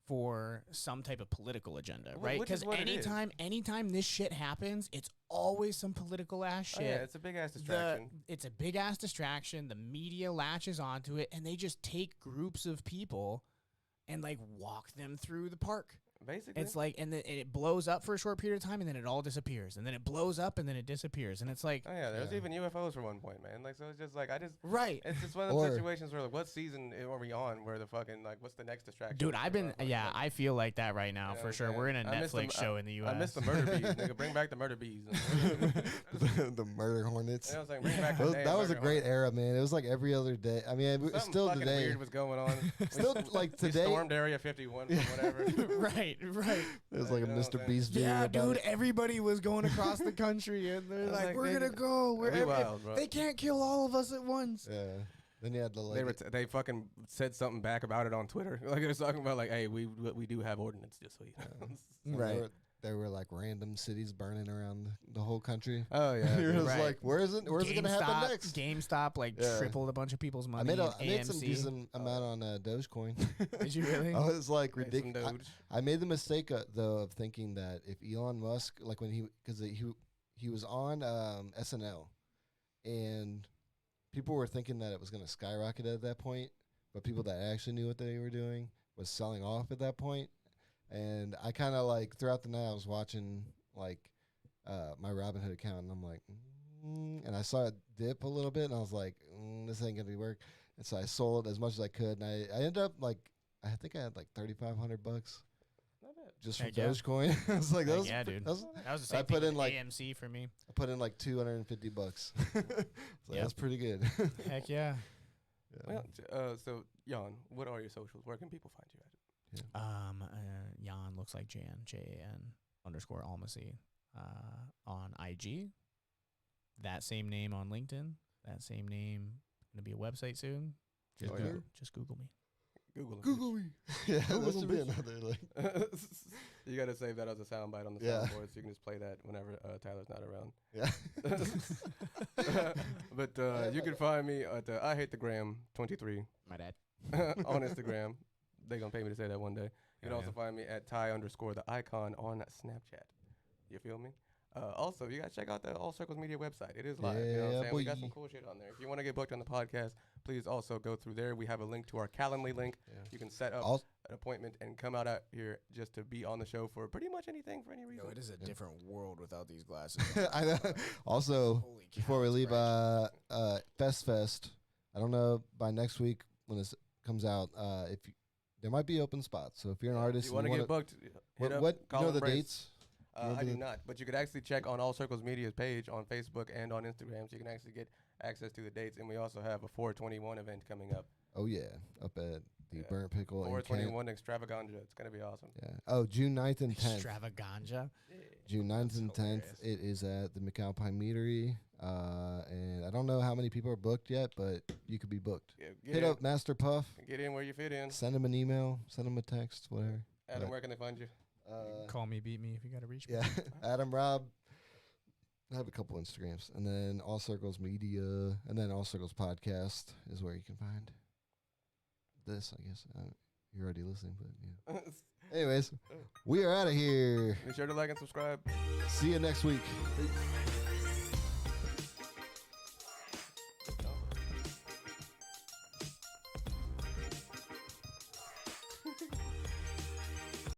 for some type of political agenda, Well, right? which is Because what it is. anytime this shit happens, it's always some political ass Oh, shit. yeah, it's a big ass distraction. It's a big ass distraction. The media latches onto it, and they just take groups of people and like walk them through the park. Basically, It's like, and then it blows up for a short period of time, and then it all disappears, and then it blows up, and then it disappears, and it's like, oh yeah, there's Yeah. even UFOs for one point, man. Like, so it's just like right, it's just one of those Or- situations where like, what season are we on? Where the fucking like, what's the next distraction? dude. I've been, Like, yeah, I feel like that right now You know for what I'm sure. saying? We're in a I miss Netflix the- show in the U.S. I miss the murder bees, nigga. Bring back the murder bees. the murder hornets. You know what I'm saying? Bring back the That damn was a murder great hornet. era, man. It was like every other day. I mean, it's Something still fucking today. weird was going on. Still, like We today, stormed Area 51 from whatever. right. it was like a You know what I'm Mr. saying? Beast video. Yeah, about dude. it. Everybody was going across the country, and they're I was like, like, "We're nigga, gonna go. we We're wild, bro. they can't kill all of us at once." Yeah. Then you had the like. They fucking said something back about it on Twitter. Like, they was talking about like, hey, we do have ordinance, just so you know. when Right. They were, there were like random cities burning around the whole country. Oh yeah. You're just Right. like, where's it going to happen next? GameStop like Yeah. tripled a bunch of people's I money. made some AMC. decent amount on Dogecoin. Did you really? I was like Make some ridiculous. Doge. I made the mistake though of thinking that if Elon Musk, like when he was on SNL, and people were thinking that it was going to skyrocket at that point, but people that actually knew what they were doing was selling off at that point. And I kind of like throughout the night I was watching like my Robinhood account, and I'm like, and I saw it dip a little bit, and I was like, this ain't gonna be work. And so I sold as much as I could, and I ended up like I think I had like $3,500 Not bad. just from Heck yeah. Dogecoin. I was like, Heck that was, yeah, dude. that was, That was the same I thing put with in, like- AMC for me. I put in like $250. So Yep. that's pretty good. Heck yeah. Well, so Jan, what are your socials? Where can people find you at? Jan looks like Jan, JAN_Almasy on IG. That same name on LinkedIn. That same name gonna be a website soon. Just, Oh, Google, yeah. just Google me. Google me. Yeah, Google that should be them, another like. it. You got to save that as a soundbite on the Yeah. soundboard, so you can just play that whenever Tyler's not around. Yeah. But you can find me at I Hate the Gram 23 My dad. on Instagram. They gonna pay me to say that one day. You can Hell also find me at Ty_the icon on Snapchat. You feel me? Also, you gotta check out the All Circles Media website. It is live. You know what I'm Yeah, saying? We got boy. some cool shit on there. If you want to get booked on the podcast, please also go through there. We have a link to our Calendly link. Yeah. You can set up Al- an appointment and come out here just to be on the show for pretty much anything for any reason. Yo, it is a Yeah. different world without these glasses. I know. Also, Holy cow, before we it's leave, fresh. Fest. I don't know by next week when this comes out. If you, there might be open spots. So if you're an artist, you want to and get booked, hit up what you know Colin the Brace. dates? I Remember do the- not, but you could actually check on All Circles Media's page on Facebook and on Instagram, so you can actually get access to the dates. And we also have a 421 event coming up. Oh yeah, up at the Yeah. Burnt Pickle. in Kent. 421 Extravaganza. It's gonna be awesome. Yeah. Oh, June 9th and 10th. Extravaganza. June 9th That's and 10th. hilarious. It is at the McAlpine Meadery. And I don't know how many people are booked yet, but you could be booked. Yeah, Hit in, up Master Puff. Get in where you fit in. Send him an email. Send him a text. Whatever. Adam, but- where can they find you? Call me, beat me if you got to reach me. Yeah. Adam Robb. I have a couple Instagrams. And then All Circles Media. And then All Circles Podcast is where you can find this, I guess. You're already listening, but yeah. Anyways, we are out of here. Be sure to like and subscribe. See you next week. Peace.